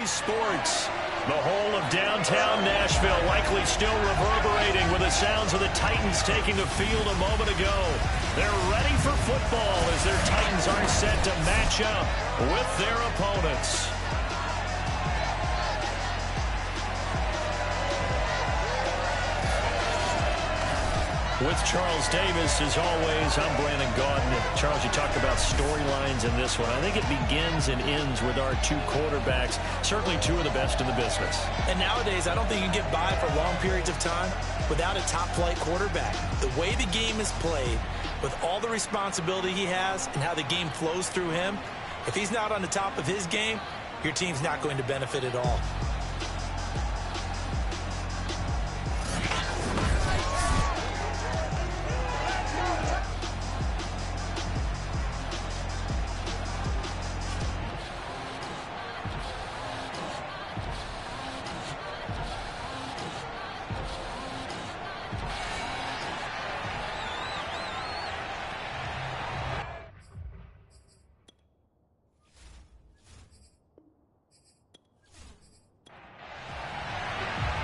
Sports. The whole of downtown Nashville likely still reverberating with the sounds of the Titans taking the field a moment ago. They're ready for football as their Titans are set to match up with their opponents. With Charles Davis, as always, I'm Brandon Gaudin. Charles, you talked about storylines in this one. I think it begins and ends with our two quarterbacks, certainly two of the best in the business. And nowadays, I don't think you can get by for long periods of time without a top-flight quarterback. The way the game is played, with all the responsibility he has and how the game flows through him, if he's not on the top of his game, your team's not going to benefit at all.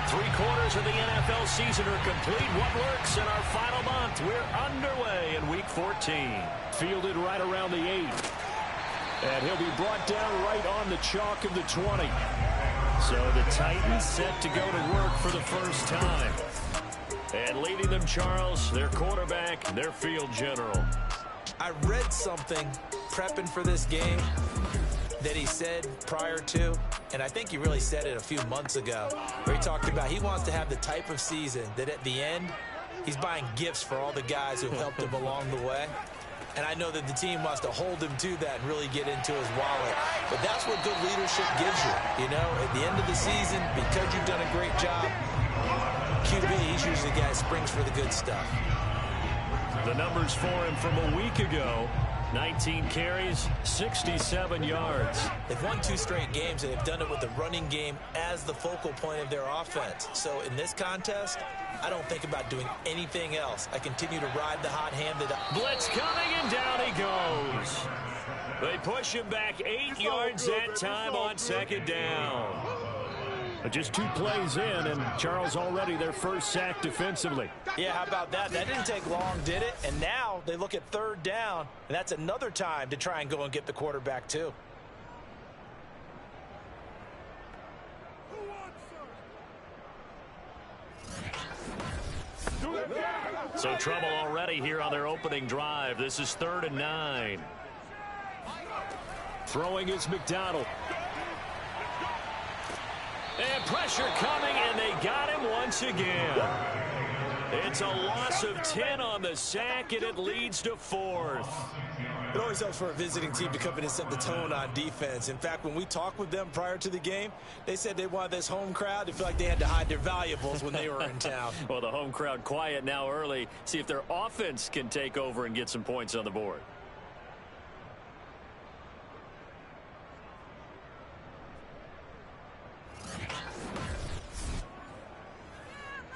Three-quarters of the NFL season are complete. What works in our final month? We're underway in Week 14. Fielded right around the 8. And he'll be brought down right on the chalk of the 20. So the Titans set to go to work for the first time. And leading them, Charles, their quarterback, their field general. I read something prepping for this game that he said prior to, and I think he really said it a few months ago, where he talked about he wants to have the type of season that at the end, he's buying gifts for all the guys who helped him along the way. And I know that the team wants to hold him to that and really get into his wallet. But that's what good leadership gives you. You know, at the end of the season, because you've done a great job, QB, he's usually the guy who springs for the good stuff. The numbers for him from a week ago: 19 carries, 67 yards. They've won 2 straight games, and they've done it with the running game as the focal point of their offense. So in this contest, I don't think about doing anything else. I continue to ride the hot-handed. Blitz coming, and down he goes. They push him back 8 yards that time on second down. Just 2 plays in, and Charles already their first sack defensively. Yeah, how about that? That didn't take long, did it? And now they look at third down, and that's another time to try and go and get the quarterback too. So trouble already here on their opening drive. This is 3rd and 9. Throwing is McDonald. And pressure coming, and they got him once again. It's a loss of 10 on the sack, and it leads to 4th. It always helps for a visiting team to come in and set the tone on defense. In fact, when we talked with them prior to the game, they said they wanted this home crowd to feel like they had to hide their valuables when they were in town. Well, the home crowd quiet now early. See if their offense can take over and get some points on the board.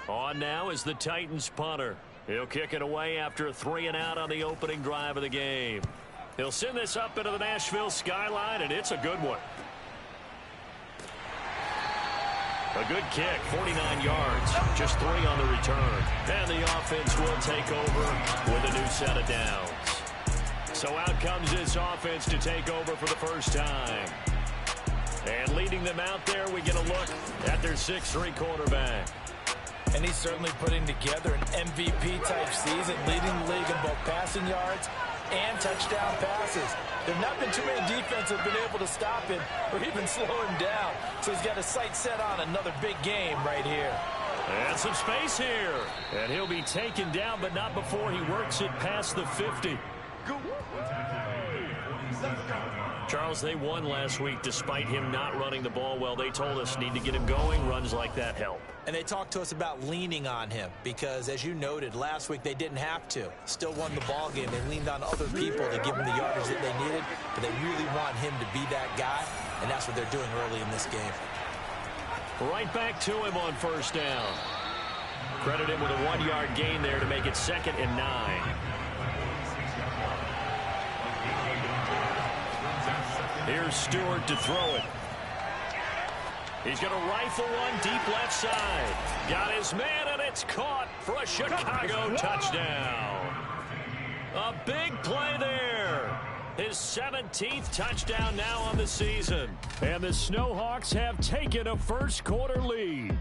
On now is the Titans punter. He'll kick it away after a 3-and-out on the opening drive of the game. He'll send this up into the Nashville skyline, and it's a good one. A good kick, 49 yards, just 3 on the return. And the offense will take over with a new set of downs. So out comes this offense to take over for the first time. And leading them out there, we get a look at their 6'3" quarterback. And he's certainly putting together an MVP-type season, leading the league in both passing yards and touchdown passes. There have not been too many defenses that have been able to stop him or even slow him down. So he's got his sights set on another big game right here. And some space here. And he'll be taken down, but not before he works it past the 50. Charles, they won last week despite him not running the ball well. They told us need to get him going. Runs like that help. And they talked to us about leaning on him because, as you noted, last week they didn't have to. Still won the ball game. They leaned on other people to give them the yardage that they needed, but they really want him to be that guy, and that's what they're doing early in this game. Right back to him on first down. Credit him with a 1-yard gain there to make it 2nd and 9. Here's Stewart to throw it. He's going to rifle one deep left side. Got his man, and it's caught for a Chicago touchdown. A big play there. His 17th touchdown now on the season. And the Snowhawks have taken a first-quarter lead.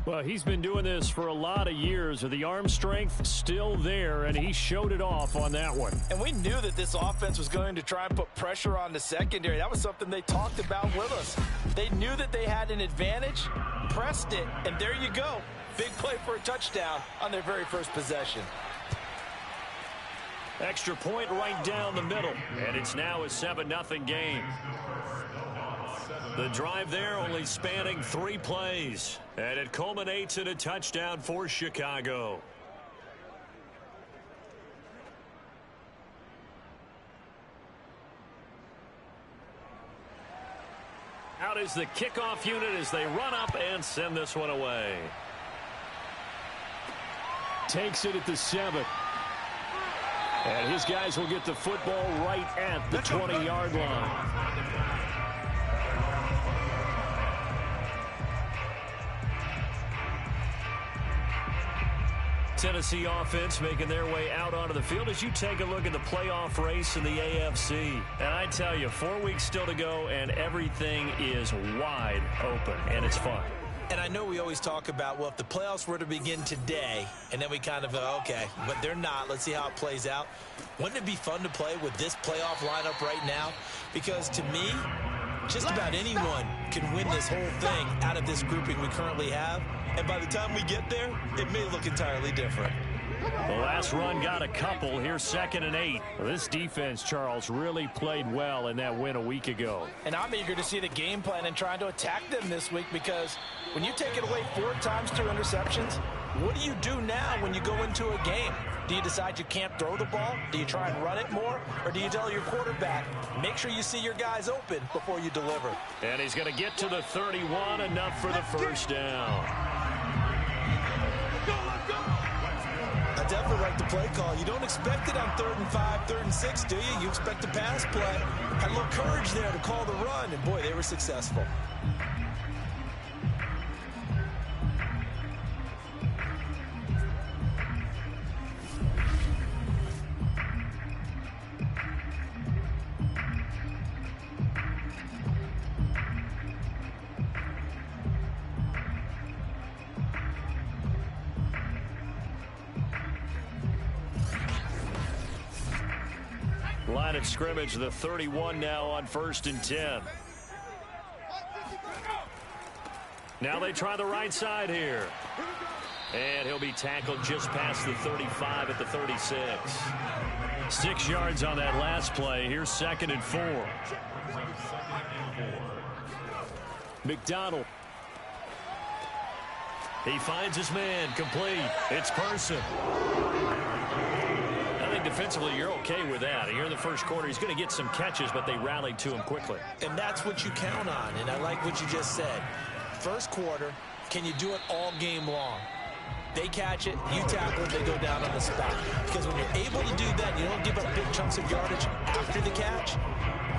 Well, he's been doing this for a lot of years with the arm strength still there, and he showed it off on that one. And we knew that this offense was going to try and put pressure on the secondary. That was something they talked about with us. They knew that they had an advantage, pressed it, and there you go. Big play for a touchdown on their very first possession. Extra point right down the middle, and it's now a 7-0 game. The drive there only spanning 3 plays, and it culminates in a touchdown for Chicago. Out is the kickoff unit as they run up and send this one away. Takes it at the 7. And his guys will get the football right at the 20-yard line. Tennessee offense making their way out onto the field as you take a look at the playoff race in the AFC. And I tell you, 4 weeks still to go, and everything is wide open, and it's fun. And I know we always talk about, well, if the playoffs were to begin today, and then we kind of, okay, but they're not. Let's see how it plays out. Wouldn't it be fun to play with this playoff lineup right now? Because to me, just about anyone can win this whole thing out of this grouping we currently have. And by the time we get there, it may look entirely different. The last run got a couple. Here's 2nd and 8. Well, this defense, Charles, really played well in that win a week ago. And I'm eager to see the game plan and trying to attack them this week, because when you take it away 4 times through interceptions, what do you do now when you go into a game? Do you decide you can't throw the ball? Do you try and run it more? Or do you tell your quarterback, make sure you see your guys open before you deliver? And he's going to get to the 31, enough for the first down. I definitely like the play call. You don't expect it on 3rd and 5, 3rd and 6, do you? You expect a pass play. Had a little courage there to call the run, and boy, they were successful. Line of scrimmage, the 31 now on 1st and 10. Now they try the right side here. And he'll be tackled just past the 35 at the 36. 6 yards on that last play. Here's 2nd and 4. McDonald. He finds his man, complete. It's Person. I think defensively you're okay with that. Here in the first quarter, he's going to get some catches, but they rallied to him quickly. And that's what you count on, and I like what you just said. First quarter, can you do it all game long? They catch it, you tackle it, they go down on the spot. Because when you're able to do that, you don't give up big chunks of yardage after the catch.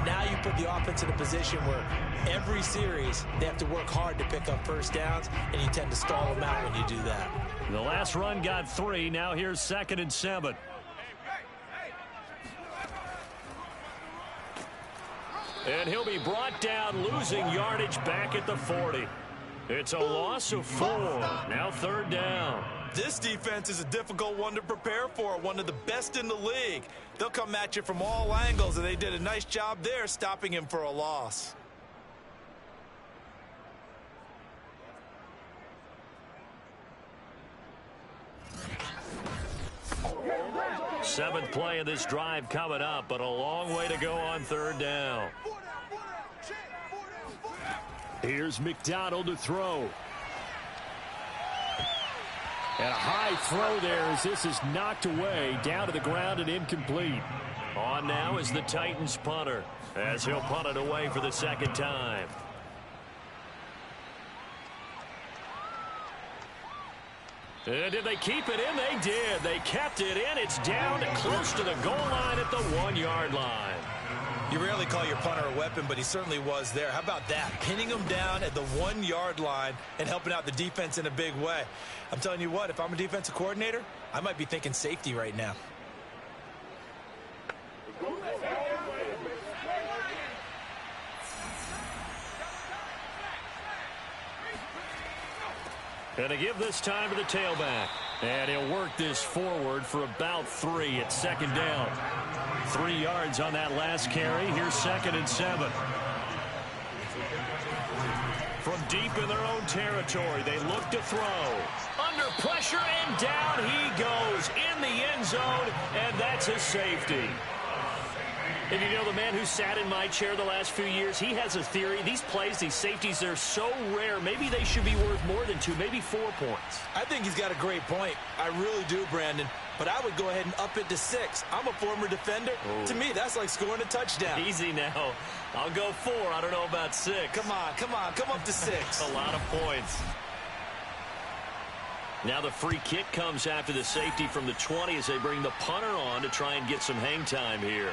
Now you put the offense in a position where every series they have to work hard to pick up first downs, and you tend to stall them out when you do that. The last run got 3. Now here's 2nd and 7. And he'll be brought down, losing yardage back at the 40. It's a loss of 4. Now 3rd down. This defense is a difficult one to prepare for, one of the best in the league. They'll come at you from all angles, and they did a nice job there stopping him for a loss. Seventh play of this drive coming up, but a long way to go on 3rd down. Here's McDonald to throw. And a high throw there as this is knocked away, down to the ground and incomplete. On now is the Titans punter, as he'll punt it away for the 2nd time. And did they keep it in? They did. They kept it in. It's down close to the goal line at the 1-yard line. You rarely call your punter a weapon, but he certainly was there. How about that? Pinning him down at the 1-yard line and helping out the defense in a big way. I'm telling you what, if I'm a defensive coordinator, I might be thinking safety right now. Gonna give this time to the tailback. And he'll work this forward for about 3 at second down. 3 yards on that last carry. Here's 2nd and 7. From deep in their own territory, they look to throw. Under pressure, and down he goes in the end zone, and that's a safety. And you know, the man who sat in my chair the last few years, he has a theory. These plays, these safeties, they're so rare. Maybe they should be worth more than 2, maybe 4 points. I think he's got a great point. I really do, Brandon. But I would go ahead and up it to 6. I'm a former defender. Oh. To me, that's like scoring a touchdown. Easy now. I'll go 4. I don't know about 6. Come on. Come up to 6. A lot of points. Now the free kick comes after the safety from the 20 as they bring the punter on to try and get some hang time here.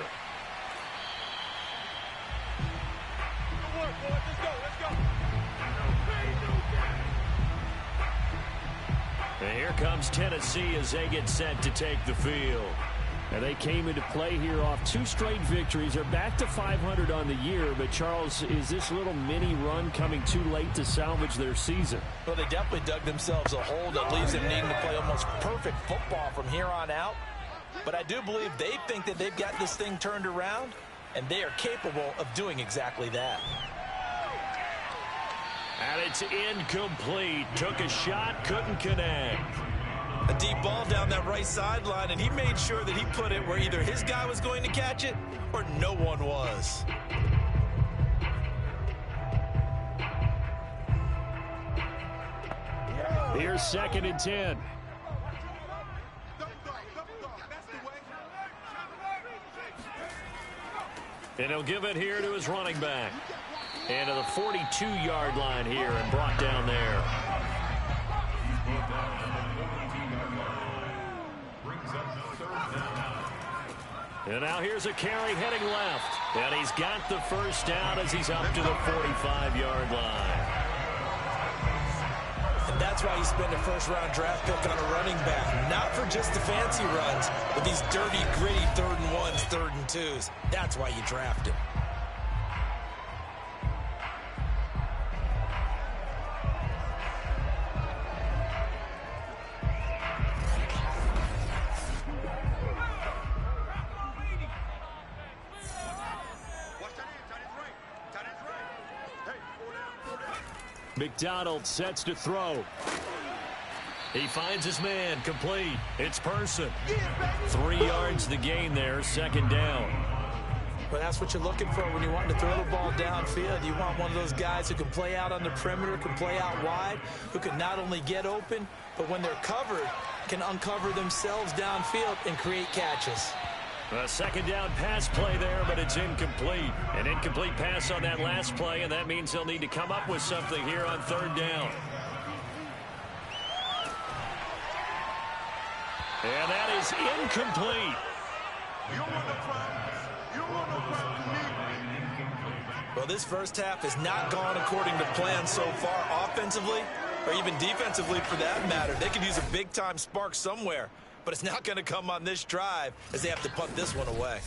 And here comes Tennessee as they get set to take the field. And they came into play here off 2 straight victories. They're back to 500 on the year. But, Charles, is this little mini run coming too late to salvage their season? Well, they definitely dug themselves a hole that leaves them needing to play almost perfect football from here on out. But I do believe they think that they've got this thing turned around, and they are capable of doing exactly that. And it's incomplete. Took a shot, couldn't connect. A deep ball down that right sideline, and he made sure that he put it where either his guy was going to catch it or no one was. Here's 2nd and 10. And he'll give it here to his running back. And to the 42-yard line here and brought down there. And now here's a carry heading left. And he's got the first down as he's up to the 45-yard line. And that's why you spend a first-round draft pick on a running back. Not for just the fancy runs, but these dirty, gritty 3rd and 1s, 3rd and 2s. That's why you draft him. McDonald sets to throw. He finds his man, complete. It's Person. 3 yards the gain there, 2nd down. Well, that's what you're looking for when you want to throw the ball downfield. You want one of those guys who can play out on the perimeter, can play out wide, who can not only get open, but when they're covered, can uncover themselves downfield and create catches. A 2nd down pass play there, but it's incomplete. An incomplete pass on that last play, and that means they'll need to come up with something here on 3rd down. And that is incomplete. Well, this first half has not gone according to plan so far, offensively or even defensively for that matter. They could use a big-time spark somewhere, but it's not going to come on this drive as they have to punt this one away.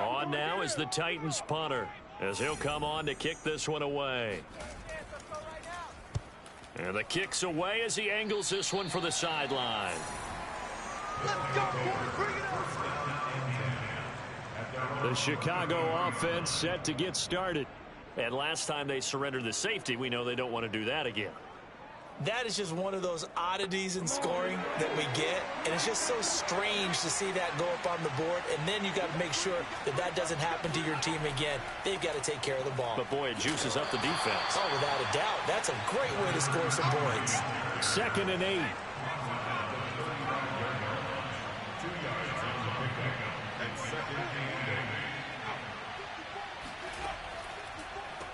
On now is the Titans punter as he'll come on to kick this one away. And the kick's away as he angles this one for the sideline. Let's go, boys. Bring it on. The Chicago offense set to get started. And last time they surrendered the safety, we know they don't want to do that again. That is just one of those oddities in scoring that we get, and it's just so strange to see that go up on the board, and then you got to make sure that that doesn't happen to your team again. They've got to take care of the ball. But, boy, it juices up the defense. Oh, without a doubt. That's a great way to score some points. 2nd and 8.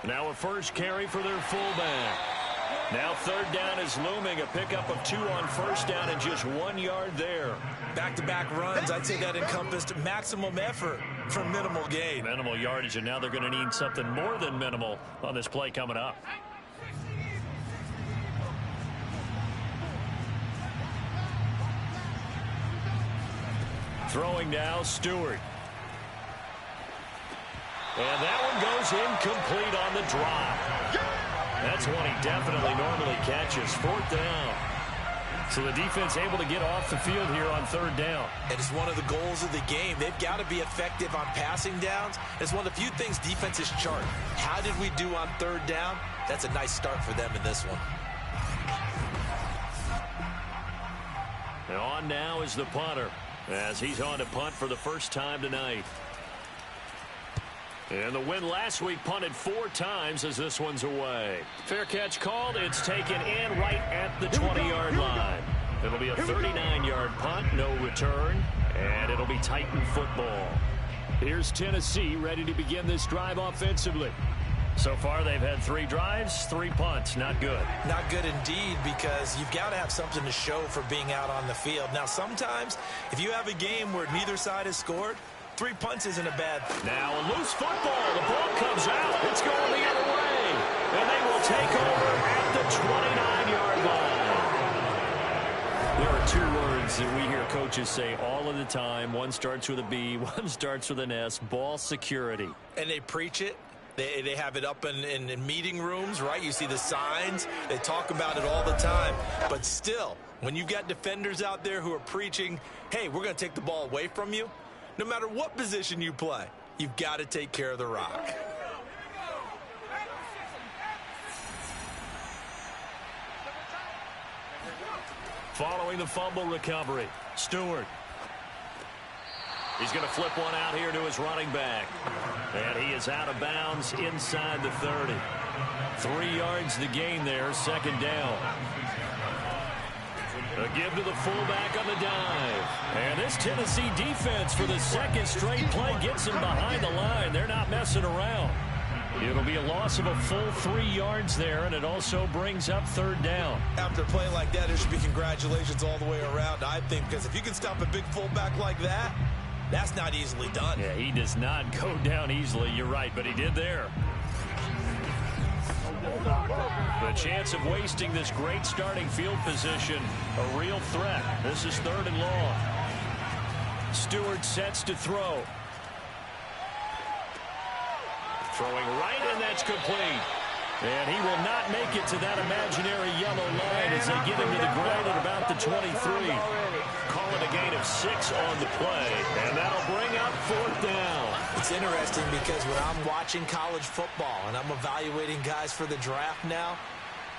Now a first carry for their fullback. Now 3rd down is looming. A pickup of 2 on 1st down and just 1 yard there. Back-to-back runs, I'd say that encompassed maximum effort. for minimal gain. Minimal yardage, and now they're going to need something more than minimal on this play coming up. Throwing now, Stewart. And that one goes incomplete on the drop. That's one he definitely normally catches. 4th down. So the defense able to get off the field here on 3rd down. And it's one of the goals of the game. They've got to be effective on passing downs. It's one of the few things defenses chart. How did we do on 3rd down? That's a nice start for them in this one. And on now is the punter, as he's on to punt for the first time tonight. And the win last week punted 4 times as this one's away. Fair catch called. It's taken in right at the 20-yard line. It'll be a 39-yard punt, no return, and it'll be Titan football. Here's Tennessee ready to begin this drive offensively. So far, they've had 3 drives, 3 punts. Not good. Not good indeed, because you've got to have something to show for being out on the field. Now, sometimes, if you have a game where neither side has scored, 3 punts isn't a bad thing. Now a loose football. The ball comes out. It's going the other way. And they will take over at the 29-yard line. There are 2 words that we hear coaches say all of the time. One starts with a B, one starts with an S. Ball security. And they preach it. They have it up in meeting rooms, right? You see the signs. They talk about it all the time. But still, when you've got defenders out there who are preaching, hey, we're going to take the ball away from you, no matter what position you play, you've got to take care of the rock. Following the fumble recovery, Stewart. He's going to flip one out here to his running back. And he is out of bounds inside the 30. 3 yards to gain there, 2nd down. A give to the fullback on the dive. And this Tennessee defense for the 2nd straight play gets him behind the line. They're not messing around. It'll be a loss of a full 3 yards there, and it also brings up 3rd down. After a play like that, there should be congratulations all the way around, I think, because if you can stop a big fullback like that, that's not easily done. Yeah, he does not go down easily. You're right, but he did there. The chance of wasting this great starting field position, a real threat. This is 3rd and long. Stewart sets to throw. Throwing right, and that's complete. And he will not make it to that imaginary yellow line as they get him to the ground at about the 23. Call it a gain of 6 on the play, and that'll bring up 4th down. It's interesting because when I'm watching college football and I'm evaluating guys for the draft now,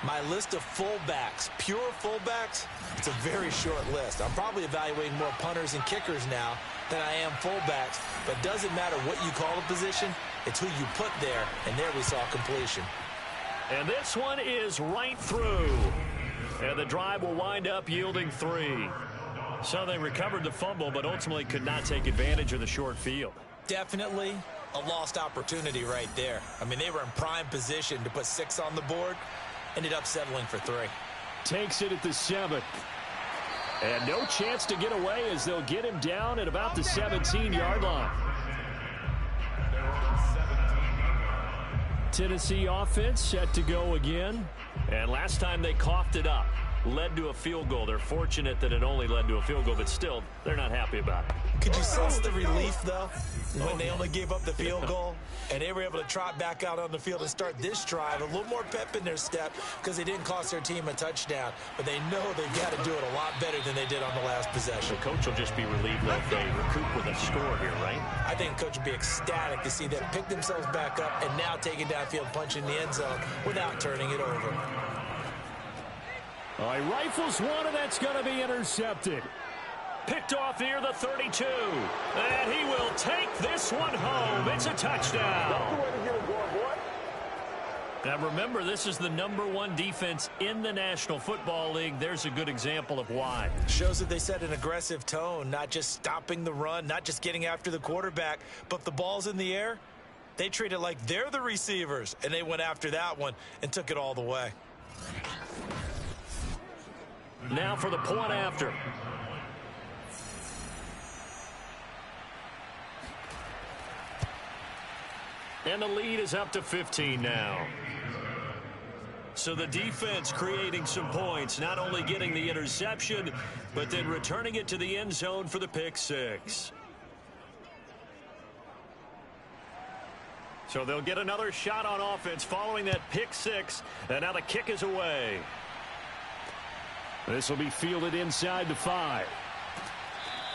my list of fullbacks, pure fullbacks, it's a very short list. I'm probably evaluating more punters and kickers now than I am fullbacks, but it doesn't matter what you call a position, it's who you put there, and there we saw completion. And this one is right through. And the drive will wind up yielding 3. So they recovered the fumble, but ultimately could not take advantage of the short field. Definitely a lost opportunity right there. I mean, they were in prime position to put 6 on the board, ended up settling for 3. Takes it at the 7. And no chance to get away as they'll get him down at about the 17-yard line. Tennessee offense set to go again. And last time they coughed it up, led to a field goal. They're fortunate that it only led to a field goal, but still, they're not happy about it. Could you sense the relief, though, when they only gave up the field goal and they were able to trot back out on the field and start this drive, a little more pep in their step because they didn't cost their team a touchdown, but they know they've got to do it a lot better than they did on the last possession. The coach will just be relieved if they recoup with a score here, right? I think the coach will be ecstatic to see them pick themselves back up and now take it downfield, punch in the end zone without turning it over. All right, rifles one, and that's going to be intercepted. Picked off near the 32. And he will take this one home. It's a touchdown. Now remember, this is the #1 defense in the National Football League. There's a good example of why. Shows that they set an aggressive tone, not just stopping the run, not just getting after the quarterback, but if the ball's in the air, they treat it like they're the receivers, and they went after that one and took it all the way. Now for the point after. And the lead is up to 15 now. So the defense creating some points, not only getting the interception, but then returning it to the end zone for the pick six. So they'll get another shot on offense following that pick six, and now the kick is away. This will be fielded inside the 5.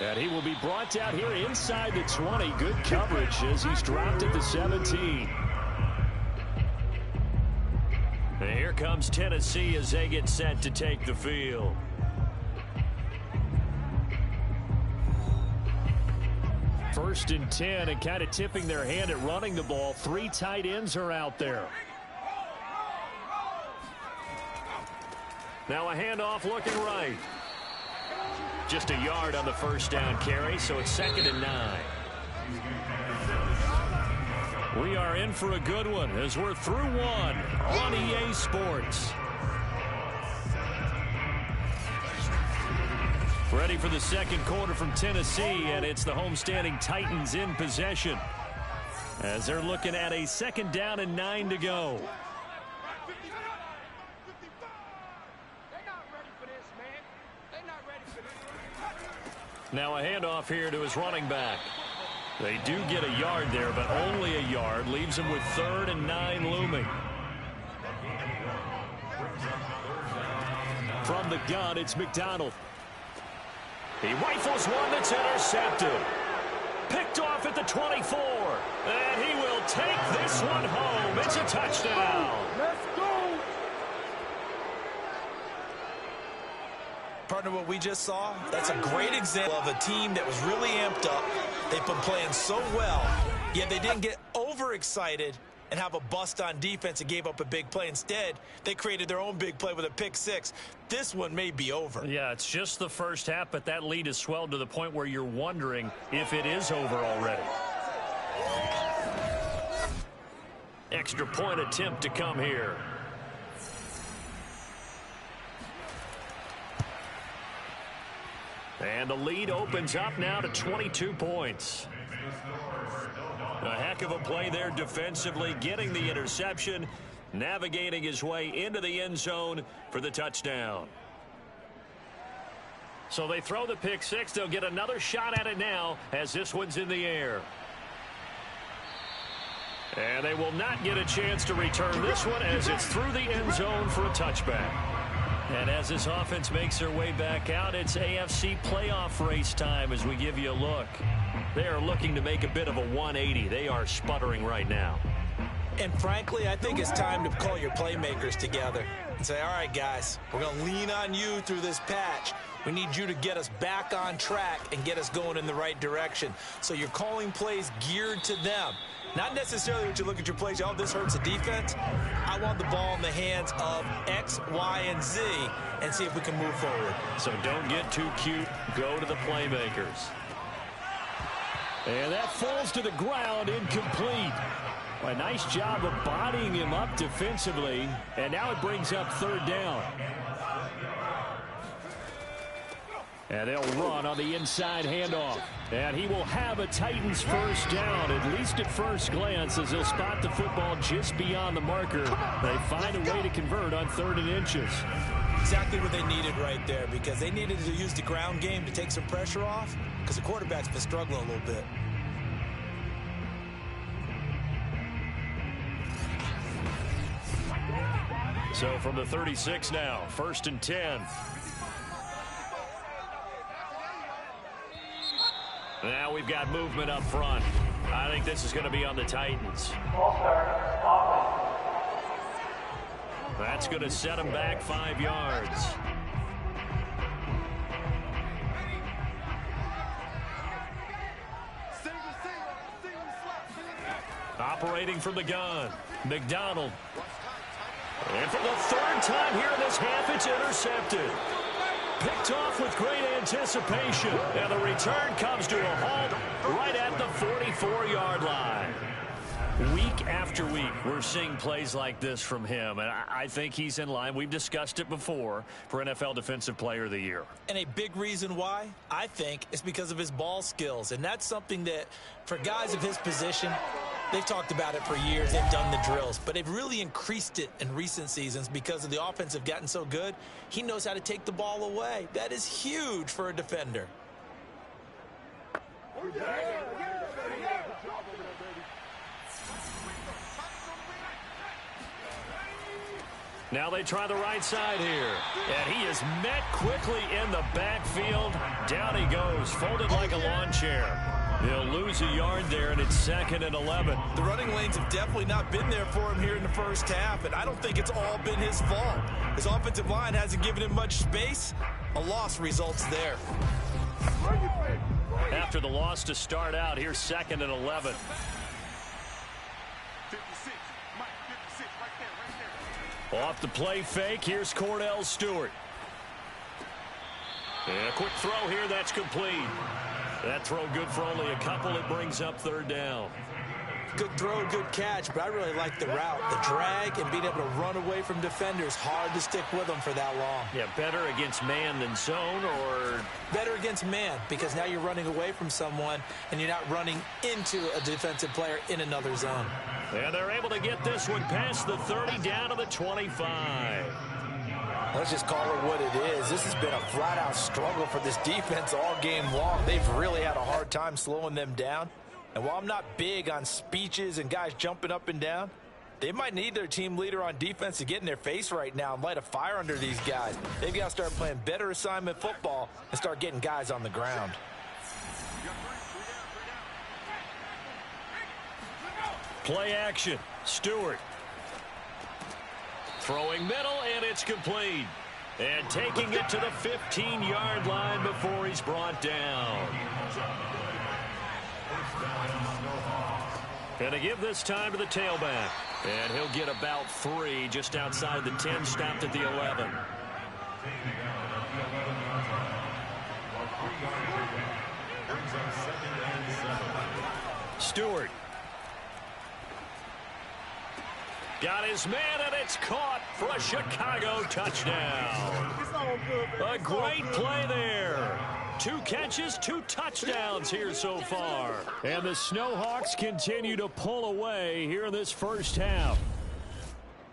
And he will be brought down here inside the 20. Good coverage as he's dropped at the 17. And here comes Tennessee as they get set to take the field. First and 10, and kind of tipping their hand at running the ball. 3 tight ends are out there. Now a handoff looking right. Just a yard on the first down carry, so it's 2nd and 9. We are in for a good one as we're through one on EA Sports. Ready for the second quarter from Tennessee, and it's the homestanding Titans in possession as they're looking at a 2nd down and 9 to go. Now a handoff here to his running back. They do get a yard there, but only a yard. Leaves him with 3rd and 9 looming. From the gun, it's McDonald. He rifles one that's intercepted. Picked off at the 24. And he will take this one home. It's a touchdown. Let's go. Partner, what we just saw, that's a great example of a team that was really amped up. They've been playing so well, yet they didn't get overexcited and have a bust on defense and gave up a big play. Instead, they created their own big play with a pick six. This one may be over. Yeah, it's just the first half, but that lead has swelled to the point where you're wondering if it is over already. Extra point attempt to come here. And the lead opens up now to 22 points. A heck of a play there defensively, getting the interception, navigating his way into the end zone for the touchdown. So they throw the pick six. They'll get another shot at it now as this one's in the air. And they will not get a chance to return this one as it's through the end zone for a touchback. And as this offense makes their way back out, it's AFC playoff race time as we give you a look. They are looking to make a bit of a 180. They are sputtering right now. And frankly, I think it's time to call your playmakers together and say, all right, guys, we're going to lean on you through this patch. We need you to get us back on track and get us going in the right direction. So you're calling plays geared to them. Not necessarily when you look at your plays, oh, this hurts the defense. I want the ball in the hands of X, Y, and Z and see if we can move forward. So don't get too cute. Go to the playmakers. And that falls to the ground, incomplete. A nice job of bodying him up defensively. And now it brings up 3rd down. And they'll run on the inside handoff. And he will have a Titans first down, at least at first glance, as they'll spot the football just beyond the marker. They find a way to convert on 3rd and inches. Exactly what they needed right there, because they needed to use the ground game to take some pressure off, because the quarterback's been struggling a little bit. So from the 36 now, 1st and 10. Now we've got movement up front. I think this is going to be on the Titans. That's going to set them back 5 yards. Operating from the gun, McDonald. And for the 3rd time here in this half, it's intercepted. Picked off with great anticipation. And the return comes to a halt right at the 44-yard line. Week after week, we're seeing plays like this from him. And I think he's in line. We've discussed it before for NFL Defensive Player of the Year. And a big reason why, I think, is because of his ball skills. And that's something that, for guys of his position, They've talked about it for years. They've done the drills, but they've really increased it in recent seasons because of the offense have gotten so good. He knows how to take the ball away. That is huge for a defender. Now they try the right side here. And he is met quickly in the backfield. Down he goes, folded like a lawn chair. He'll lose a yard there, and it's 2nd and 11. The running lanes have definitely not been there for him here in the first half, and I don't think it's all been his fault. His offensive line hasn't given him much space. A loss results there. After the loss to start out, here's 2nd and 11. 56, Mike, 56, right there. Off the play fake, here's Cordell Stewart. And a quick throw here, that's complete. That throw good for only a couple. It brings up 3rd down. Good throw, good catch, but I really like the route. The drag and being able to run away from defenders. Hard to stick with them for that long. Yeah, better against man than zone, or? Better against man, because now you're running away from someone and you're not running into a defensive player in another zone. And they're able to get this one past the 30 down to the 25. Let's just call it what it is. This has been a flat-out struggle for this defense all game long. They've really had a hard time slowing them down. And while I'm not big on speeches and guys jumping up and down, they might need their team leader on defense to get in their face right now and light a fire under these guys. They've got to start playing better assignment football and start getting guys on the ground. Play action. Stewart. Throwing middle, and it's complete. And taking it to the 15-yard line before he's brought down. And to give this time to the tailback. And he'll get about 3 just outside the 10, stopped at the 11. Stewart. Got his man, and it's caught for a Chicago touchdown. A great play there. 2 catches, 2 touchdowns here so far. And the Snowhawks continue to pull away here in this first half.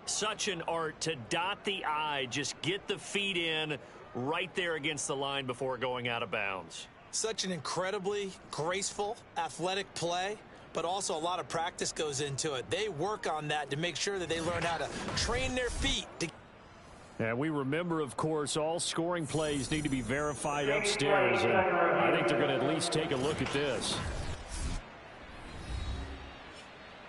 Such an art to dot the I, just get the feet in right there against the line before going out of bounds. Such an incredibly graceful, athletic play, but also a lot of practice goes into it. They work on that to make sure that they learn how to train their feet. And we remember, of course, all scoring plays need to be verified upstairs, and I think they're going to at least take a look at this.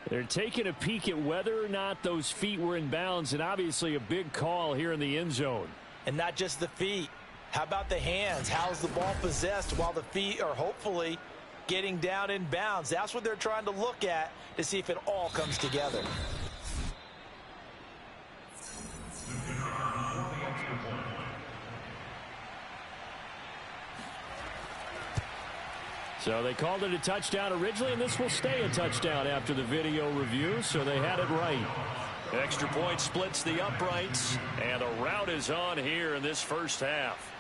They're taking a peek at whether or not those feet were in bounds, and obviously a big call here in the end zone. And not just the feet. How about the hands? How's the ball possessed while the feet are hopefully getting down in bounds? That's what they're trying to look at to see if it all comes together. So they called it a touchdown originally, and this will stay a touchdown after the video review, so they had it right. Extra point splits the uprights, and a rout is on here in this first half.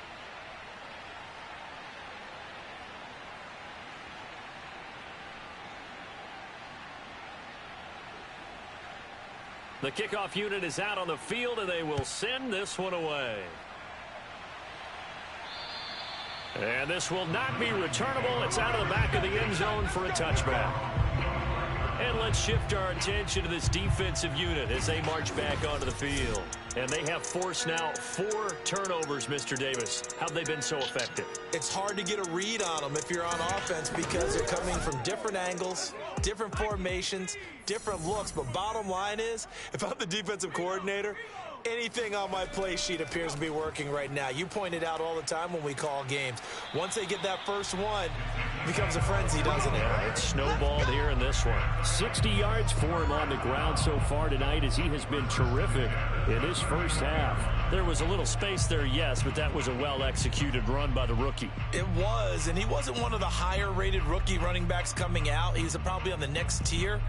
The kickoff unit is out on the field, and they will send this one away. And this will not be returnable. It's out of the back of the end zone for a touchback. And let's shift our attention to this defensive unit as they march back onto the field. And they have forced now 4 turnovers, Mr. Davis. How have they been so effective? It's hard to get a read on them if you're on offense because they're coming from different angles, different formations, different looks. But bottom line is, if I'm the defensive coordinator, anything on my play sheet appears to be working right now. You point it out all the time when we call games. Once they get that first one, it becomes a frenzy, doesn't it? Yeah, it's snowballed here in this one. 60 yards for him on the ground so far tonight as he has been terrific in his first half. There was a little space there, yes, but that was a well-executed run by the rookie. It was, and he wasn't one of the higher-rated rookie running backs coming out. He's probably on the next tier.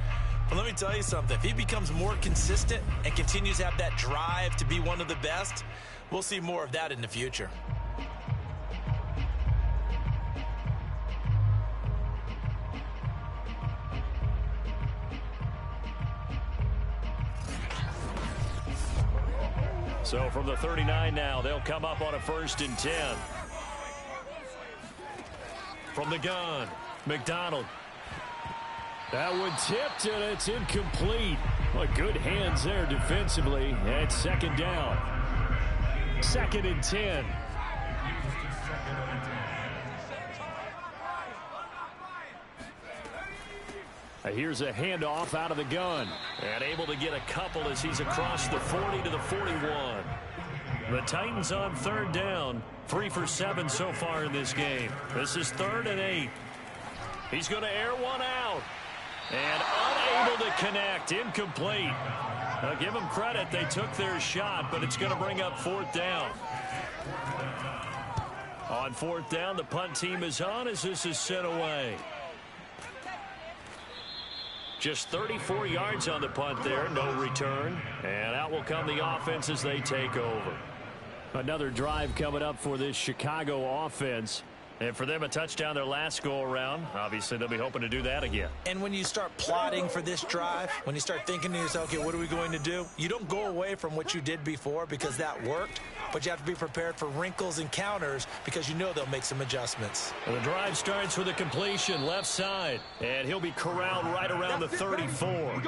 But let me tell you something. If he becomes more consistent and continues to have that drive to be one of the best, we'll see more of that in the future. So from the 39 now, they'll come up on a 1st and 10. From the gun, McDonald. That one tipped, and it's incomplete. Well, good hands there defensively. And 2nd down. 2nd and 10. Here's a handoff out of the gun. And able to get a couple as he's across the 40 to the 41. The Titans on 3rd down. 3 for 7 so far in this game. This is 3rd and 8. He's going to air one out. And unable to connect. Incomplete. Now give them credit. They took their shot, but it's going to bring up 4th down. On 4th down, the punt team is on as this is sent away. Just 34 yards on the punt there. No return. And out will come the offense as they take over. Another drive coming up for this Chicago offense. And for them, a touchdown their last go-around. Obviously, they'll be hoping to do that again. And when you start plotting for this drive, when you start thinking to yourself, okay, what are we going to do? You don't go away from what you did before because that worked, but you have to be prepared for wrinkles and counters because you know they'll make some adjustments. And the drive starts with a completion left side, and he'll be corralled right around the 34.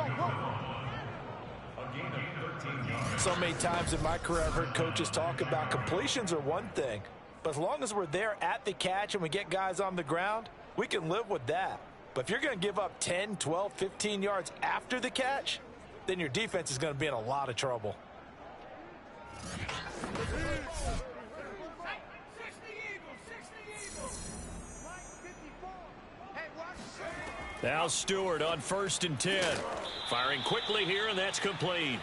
So many times in my career, I've heard coaches talk about completions are one thing. But as long as we're there at the catch and we get guys on the ground, we can live with that. But if you're going to give up 10, 12, 15 yards after the catch, then your defense is going to be in a lot of trouble. Now Stewart on 1st and 10. Firing quickly here, and that's complete.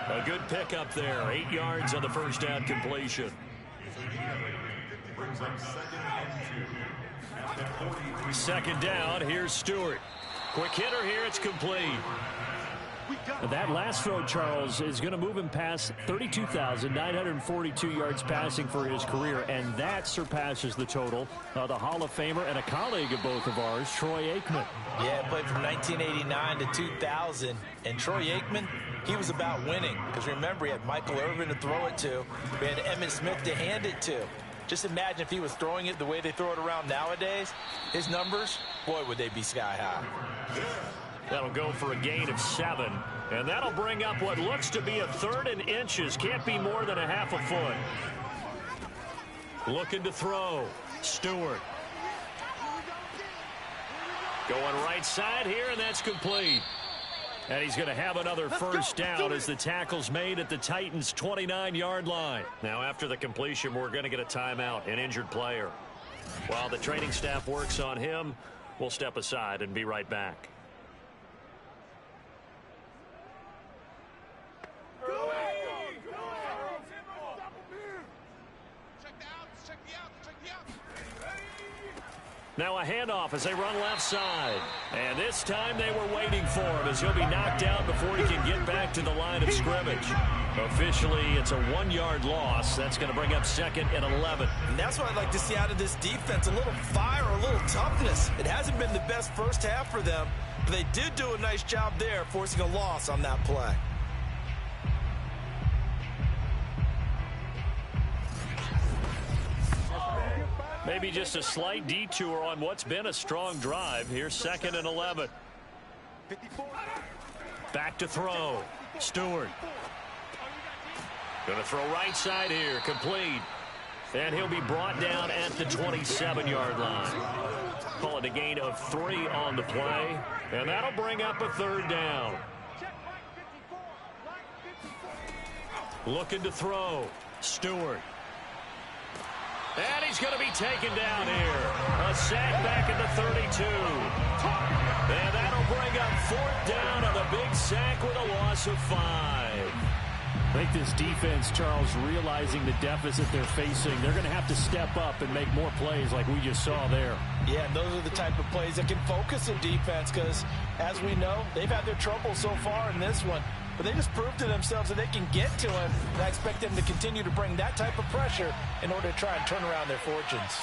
A good pickup there. 8 yards on the 1st down completion. Second down, here's Stewart. Quick hitter here, it's complete. That last throw, Charles, is going to move him past 32,942 yards passing for his career, and that surpasses the total of the Hall of Famer and a colleague of both of ours, Troy Aikman. Yeah, played from 1989 to 2000, and Troy Aikman, he was about winning because remember, he had Michael Irvin to throw it to. We had Emmitt Smith to hand it to. Just imagine if he was throwing it the way they throw it around nowadays. His numbers, boy, would they be sky high. That'll go for a gain of 7. And that'll bring up what looks to be a 3rd and inches. Can't be more than a half a foot. Looking to throw. Stewart. Going right side here, and that's complete. And he's going to have another 1st down as the tackle's made at the Titans' 29-yard line. Now, after the completion, we're going to get a timeout, an injured player. While the training staff works on him, we'll step aside and be right back. Now a handoff as they run left side. And this time they were waiting for him as he'll be knocked out before he can get back to the line of scrimmage. Officially, it's a 1-yard loss. That's going to bring up 2nd and 11. And that's what I'd like to see out of this defense, a little fire, a little toughness. It hasn't been the best first half for them, but they did do a nice job there forcing a loss on that play. Maybe just a slight detour on what's been a strong drive. Here's 2nd and 11. Back to throw. Stewart. Going to throw right side here. Complete. And he'll be brought down at the 27-yard line. Call it a gain of 3 on the play. And that'll bring up a 3rd down. Looking to throw. Stewart. And he's going to be taken down here. A sack back at the 32. And that'll bring up 4th down on a big sack with a loss of 5. I think this defense, Charles, realizing the deficit they're facing, they're going to have to step up and make more plays like we just saw there. Yeah, those are the type of plays that can focus a defense because, as we know, they've had their trouble so far in this one. But they just proved to themselves that they can get to him, and I expect them to continue to bring that type of pressure in order to try and turn around their fortunes.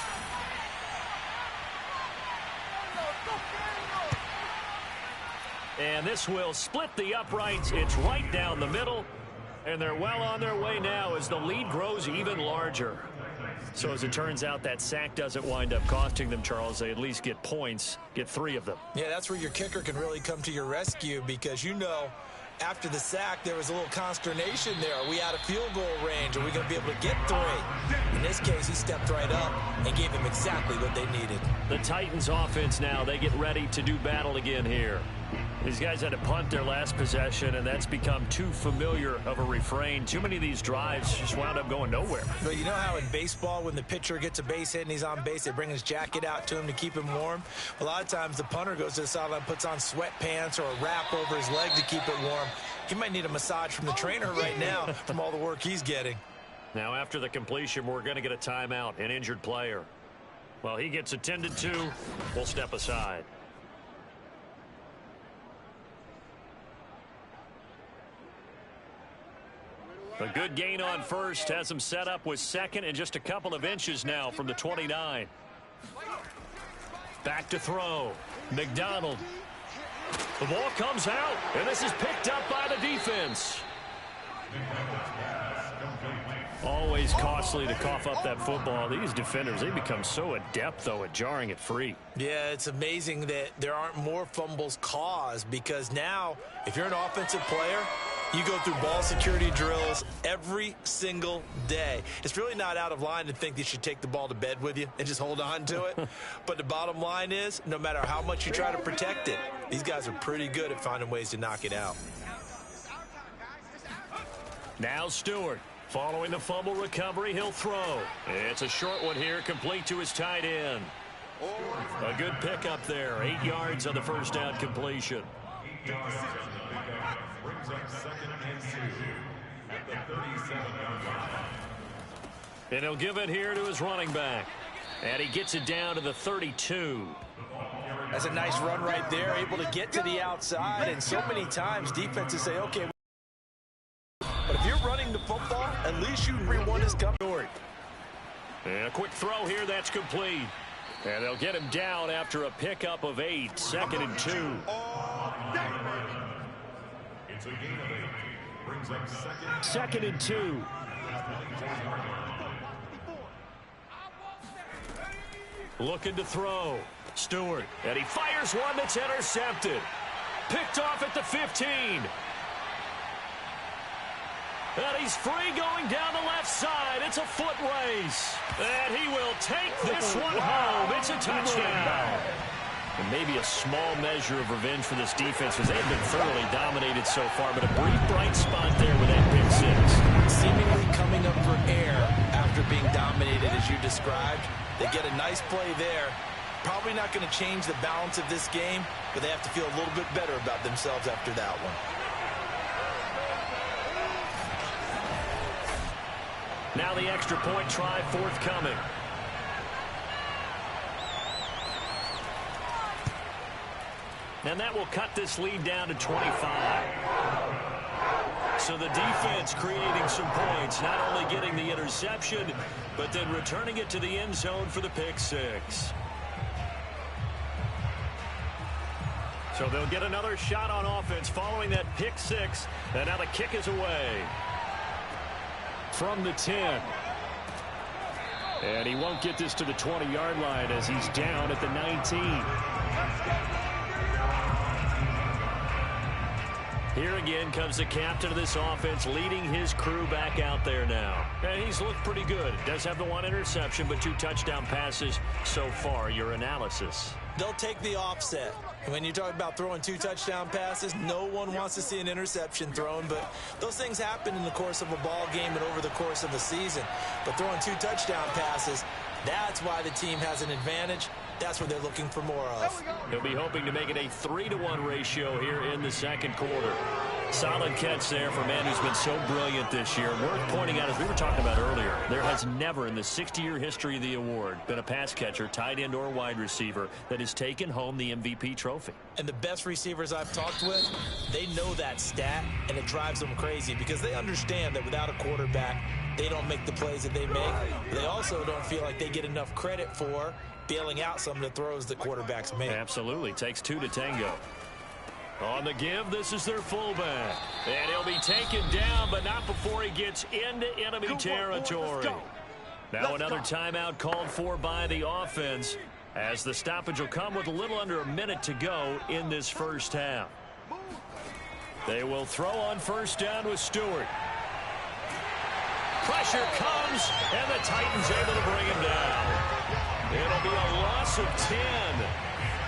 And this will split the uprights. It's right down the middle. And they're well on their way now as the lead grows even larger. So as it turns out, that sack doesn't wind up costing them, Charles. They at least get points, get 3 of them. Yeah, that's where your kicker can really come to your rescue because, you know, after the sack, there was a little consternation there. Are we out of field goal range? Are we going to be able to get 3? In this case, he stepped right up and gave them exactly what they needed. The Titans offense now, they get ready to do battle again here. These guys had to punt their last possession, and that's become too familiar of a refrain. Too many of these drives just wound up going nowhere. But you know how in baseball, when the pitcher gets a base hit and he's on base, they bring his jacket out to him to keep him warm? A lot of times the punter goes to the sideline, puts on sweatpants or a wrap over his leg to keep it warm. He might need a massage from the trainer right now from all the work he's getting. Now after the completion, we're going to get a timeout, an injured player. Well, he gets attended to. We'll step aside. A good gain on first has him set up with second and just a couple of inches now from the 29. Back to throw. McDonald. The ball comes out, and this is picked up by the defense. Always costly to cough up that football. These defenders, they become so adept, though, at jarring it free. Yeah, it's amazing that there aren't more fumbles caused because now, if you're an offensive player, you go through ball security drills every single day. It's really not out of line to think you should take the ball to bed with you and just hold on to it. But the bottom line is, no matter how much you try to protect it, these guys are pretty good at finding ways to knock it out. Now Stewart. Following the fumble recovery, he'll throw. It's a short one here, complete to his tight end. A good pickup there. 8 yards on the first down completion. And he'll give it here to his running back. And he gets it down to the 32. That's a nice run right there, able to get to the outside. And so many times defenses say, okay, but if you're running the football, at least you one is coming. And a quick throw here, that's complete. And they'll get him down after a pickup of 8, 2nd and 2. It's a gain of 8. Brings up second and 2. Looking to throw. Stewart. And he fires one that's intercepted. Picked off at the 15. And he's free going down the left side. It's a foot race. And he will take this one home. It's a touchdown. And maybe a small measure of revenge for this defense because they have been thoroughly dominated so far. But a brief bright spot there with that pick 6. Seemingly coming up for air after being dominated as you described. They get a nice play there. Probably not going to change the balance of this game, but they have to feel a little bit better about themselves after that one. Now the extra point try forthcoming. And that will cut this lead down to 25. So the defense creating some points, not only getting the interception, but then returning it to the end zone for the pick 6. So they'll get another shot on offense following that pick 6. And now the kick is away. From the 10. And he won't get this to the 20-yard line as he's down at the 19. Here again comes the captain of this offense leading his crew back out there now. And he's looked pretty good. Does have the 1 interception, but 2 touchdown passes so far. Your analysis. They'll take the offset. When you talk about throwing 2 touchdown passes, no one wants to see an interception thrown, but those things happen in the course of a ball game and over the course of a season. But throwing 2 touchdown passes, that's why the team has an advantage. That's what they're looking for more of. He'll be hoping to make it a 3-to-1 ratio here in the second quarter. Solid catch there for a man who's been so brilliant this year. Worth pointing out, as we were talking about earlier, there has never in the 60-year history of the award been a pass catcher, tight end, or wide receiver that has taken home the MVP trophy. And the best receivers I've talked with, they know that stat, and it drives them crazy because they understand that without a quarterback, they don't make the plays that they make. They also don't feel like they get enough credit for bailing out some of the throws the quarterbacks make. Absolutely. Takes 2 to tango. On the give, this is their fullback. And he'll be taken down, but not before he gets into enemy territory. Now another timeout called for by the offense, as the stoppage will come with a little under a minute to go in this first half. They will throw on first down with Stewart. Pressure comes, and the Titans able to bring him down. It'll be a loss of 10,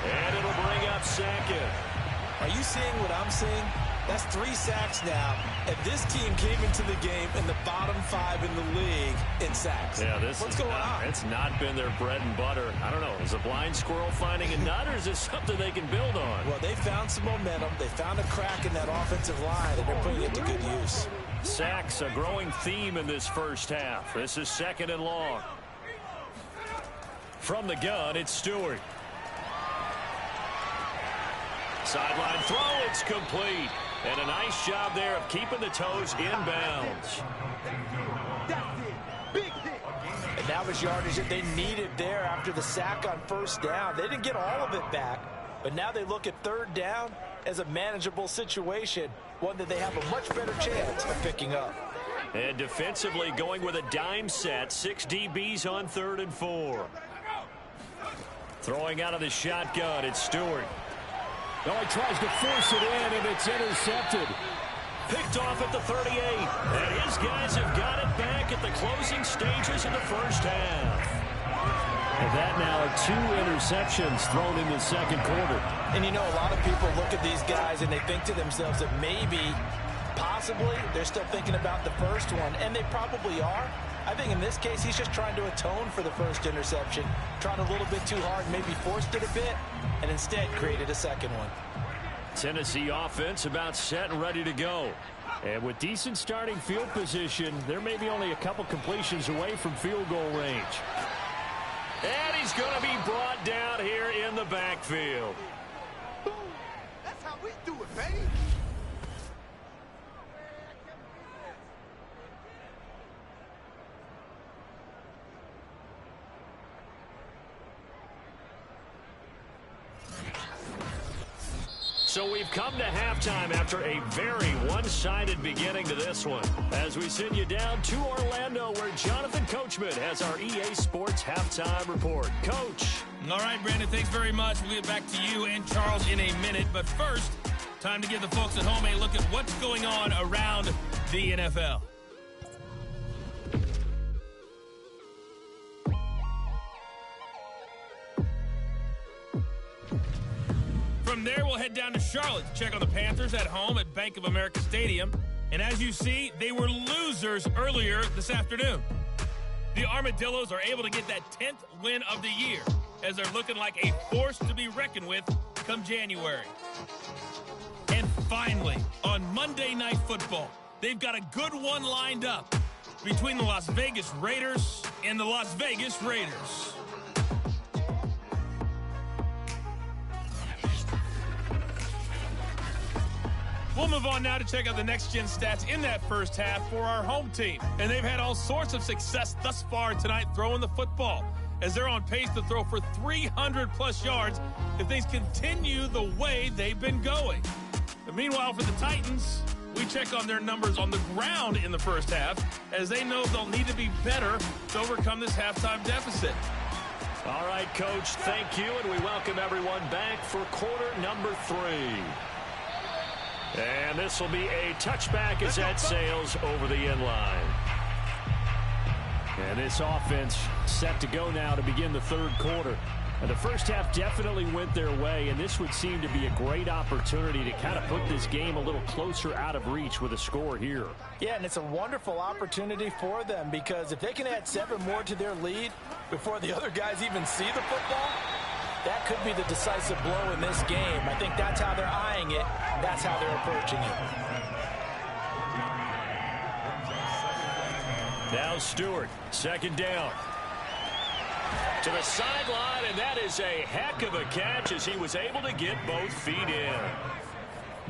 and it'll bring up second. Are you seeing what I'm seeing? That's 3 sacks now, and this team came into the game in the bottom 5 in the league in sacks. Yeah, what's going on? It's not been their bread and butter. I don't know. Is a blind squirrel finding a nut, or is this something they can build on? Well, they found some momentum. They found a crack in that offensive line, and they're putting it to good use. Sacks, a growing theme in this first half. This is 2nd and long. From the gun, it's Stewart. Sideline throw, it's complete. And a nice job there of keeping the toes in bounds. And that was yardage that they needed there after the sack on first down. They didn't get all of it back, but now they look at 3rd down as a manageable situation, one that they have a much better chance of picking up. And defensively going with a dime set, 6 DBs on 3rd and 4. Throwing out of the shotgun, it's Stewart. No, he tries to force it in, and it's intercepted. Picked off at the 38. And his guys have got it back at the closing stages of the first half. And that now 2 interceptions thrown in the 2nd quarter. And you know, a lot of people look at these guys and they think to themselves that maybe, possibly, they're still thinking about the first one. And they probably are. I think in this case, he's just trying to atone for the first interception. Trying a little bit too hard, maybe forced it a bit, and instead created a second one. Tennessee offense about set and ready to go. And with decent starting field position, they're maybe only a couple completions away from field goal range. And he's going to be brought down here in the backfield. That's how we do it, baby. So we've come to halftime after a very one-sided beginning to this one. As we send you down to Orlando, where Jonathan Coachman has our EA Sports halftime report. Coach. All right, Brandon, thanks very much. We'll get back to you and Charles in a minute. But first, time to give the folks at home a look at what's going on around the NFL. From there, we'll head down to Charlotte to check on the Panthers at home at Bank of America Stadium. And as you see, they were losers earlier this afternoon. The Armadillos are able to get that 10th win of the year, as they're looking like a force to be reckoned with come January. And finally, on Monday Night Football, they've got a good one lined up between the Las Vegas Raiders and the Las Vegas Raiders. We'll move on now to check out the next-gen stats in that first half for our home team. And they've had all sorts of success thus far tonight throwing the football, as they're on pace to throw for 300-plus yards if things continue the way they've been going. But meanwhile, for the Titans, we check on their numbers on the ground in the first half, as they know they'll need to be better to overcome this halftime deficit. All right, Coach, thank you, and we welcome everyone back for quarter number 3. And this will be a touchback as that sails over the end line. And this offense set to go now to begin the 3rd quarter. And the first half definitely went their way, and this would seem to be a great opportunity to kind of put this game a little closer out of reach with a score here. Yeah, and it's a wonderful opportunity for them, because if they can add 7 more to their lead before the other guys even see the football, that could be the decisive blow in this game. I think that's how they're eyeing it. That's how they're approaching it. Now Stewart, 2nd down. To the sideline, and that is a heck of a catch as he was able to get both feet in.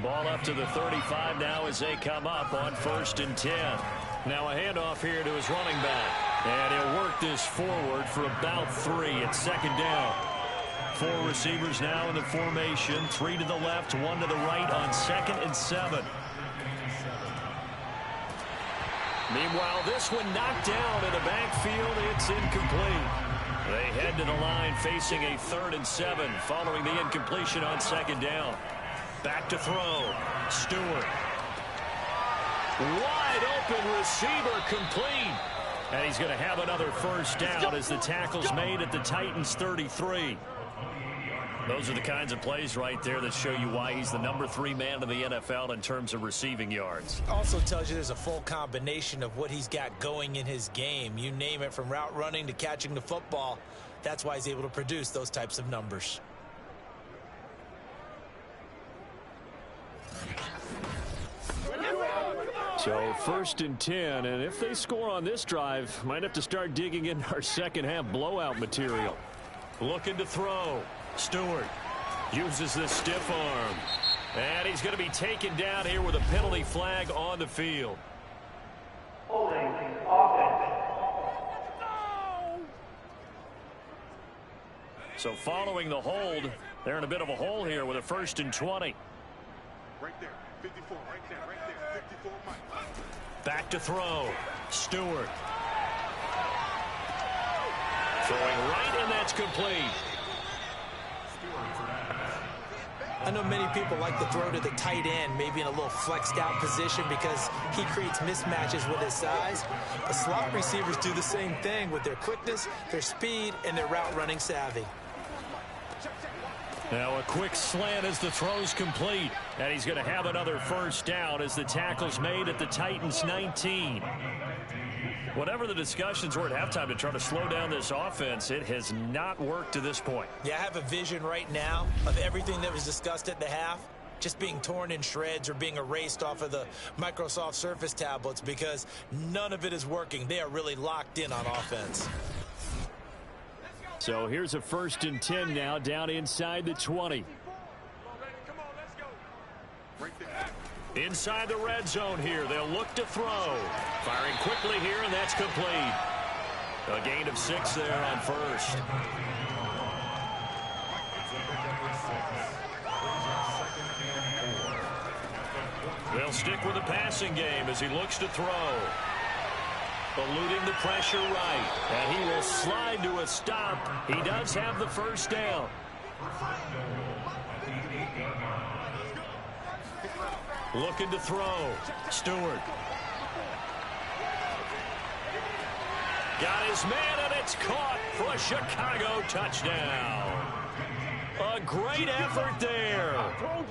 Ball up to the 35 now as they come up on 1st and 10. Now a handoff here to his running back. And he'll work this forward for about 3 at 2nd down. 4 receivers now in the formation. 3 to the left, 1 to the right on 2nd and 7. Meanwhile, this one knocked down in the backfield. It's incomplete. They head to the line facing a 3rd and 7 following the incompletion on 2nd down. Back to throw. Stewart. Wide open receiver, complete. And he's going to have another first down as the tackle's made at the Titans' 33. Those are the kinds of plays right there that show you why he's the number 3 man in the NFL in terms of receiving yards. Also tells you there's a full combination of what he's got going in his game. You name it, from route running to catching the football. That's why he's able to produce those types of numbers. So 1st and 10, and if they score on this drive, might have to start digging in our second half blowout material. Looking to throw. Stewart uses the stiff arm. And he's going to be taken down here with a penalty flag on the field. So following the hold, they're in a bit of a hole here with a 1st and 20. Right there, 54, right there, 54, Mike. Back to throw. Stewart. Throwing right, and that's complete. I know many people like to throw to the tight end, maybe in a little flexed out position because he creates mismatches with his size. The slot receivers do the same thing with their quickness, their speed, and their route running savvy. Now a quick slant as the throw's complete. And he's going to have another first down as the tackle's made at the Titans' 19. Whatever the discussions were at halftime to try to slow down this offense, it has not worked to this point. Yeah, I have a vision right now of everything that was discussed at the half just being torn in shreds or being erased off of the Microsoft Surface tablets because none of it is working. They are really locked in on offense. So here's a 1st and 10 now, down inside the 20. Inside the red zone here, they'll look to throw. Firing quickly here, and that's complete. A gain of 6 there on 1st. They'll stick with the passing game as he looks to throw. Eluding the pressure right, and he will slide to a stop. He does have the first down. Looking to throw. Stewart. Got his man, and it's caught for a Chicago touchdown. A great effort there.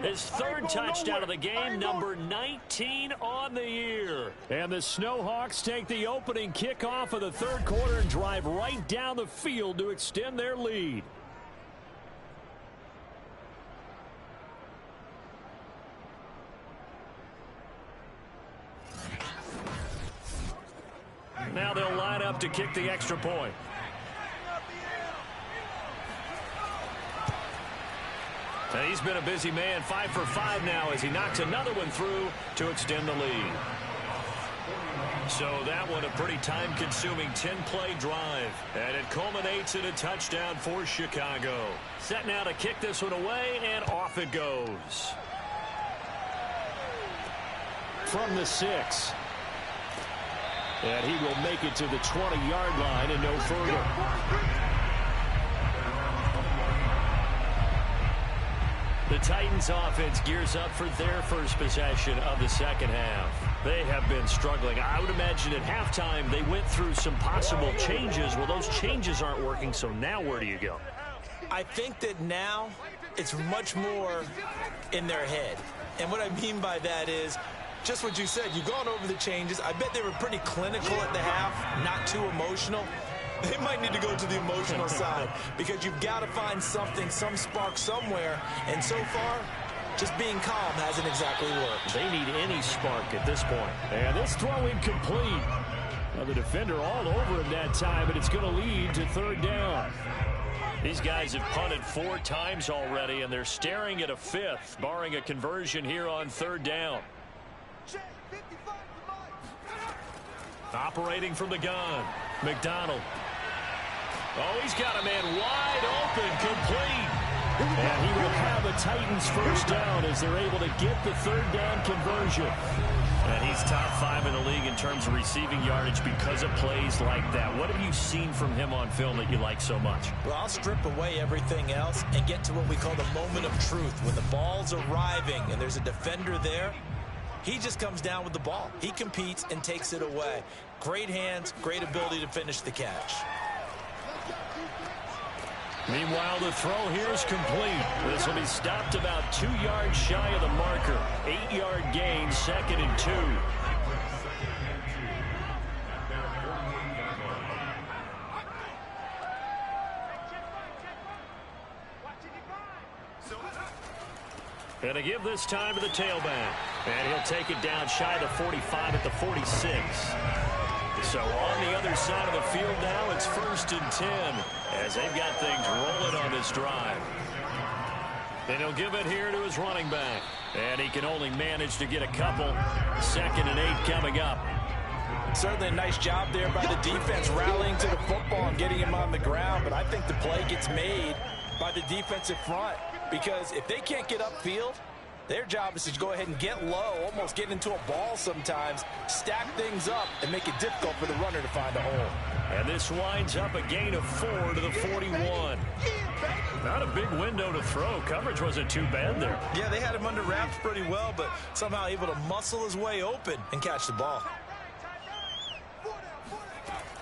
His 3rd touchdown of the game, number 19 on the year. And the Snowhawks take the opening kickoff of the 3rd quarter and drive right down the field to extend their lead. Now they'll line up to kick the extra point. And he's been a busy man, 5 for 5 now as he knocks another one through to extend the lead. So that one a pretty time-consuming 10-play drive. And it culminates in a touchdown for Chicago. Set now to kick this one away, and off it goes. From the 6. And he will make it to the 20-yard line and no further. The Titans offense gears up for their first possession of the second half. They have been struggling. I would imagine at halftime they went through some possible changes. Well, those changes aren't working, so now where do you go? I think that now it's much more in their head. And what I mean by that is just what you said. You've gone over the changes. I bet they were pretty clinical at the half, not too emotional. They might need to go to the emotional side because you've got to find something, some spark somewhere. And so far, just being calm hasn't exactly worked. They need any spark at this point. And this throw incomplete. Now the defender all over him that time, and it's going to lead to 3rd down. These guys have punted 4 times already, and they're staring at a 5th, barring a conversion here on 3rd down. Operating from the gun, McDonald. Oh, he's got a man wide open, complete. And he will have a Titans first down as they're able to get the third down conversion. And he's top 5 in the league in terms of receiving yardage because of plays like that. What have you seen from him on film that you like so much? Well, I'll strip away everything else and get to what we call the moment of truth. When the ball's arriving and there's a defender there, he just comes down with the ball. He competes and takes it away. Great hands, great ability to finish the catch. Meanwhile, the throw here is complete. This will be stopped about 2 yards shy of the marker. 8-yard gain, 2nd and 2. And to give this time to the tailback. And he'll take it down shy of the 45 at the 46. So on the other side of the field now, it's 1st and 10 as they've got things rolling on this drive. And he'll give it here to his running back. And he can only manage to get a couple. 2nd and 8 coming up. Certainly a nice job there by the defense rallying to the football and getting him on the ground. But I think the play gets made by the defensive front because if they can't get upfield, their job is to go ahead and get low, almost get into a ball sometimes, stack things up, and make it difficult for the runner to find a hole. And this winds up a gain of 4 to the 41. Not a big window to throw. Coverage wasn't too bad there. Yeah, they had him under wraps pretty well, but somehow able to muscle his way open and catch the ball.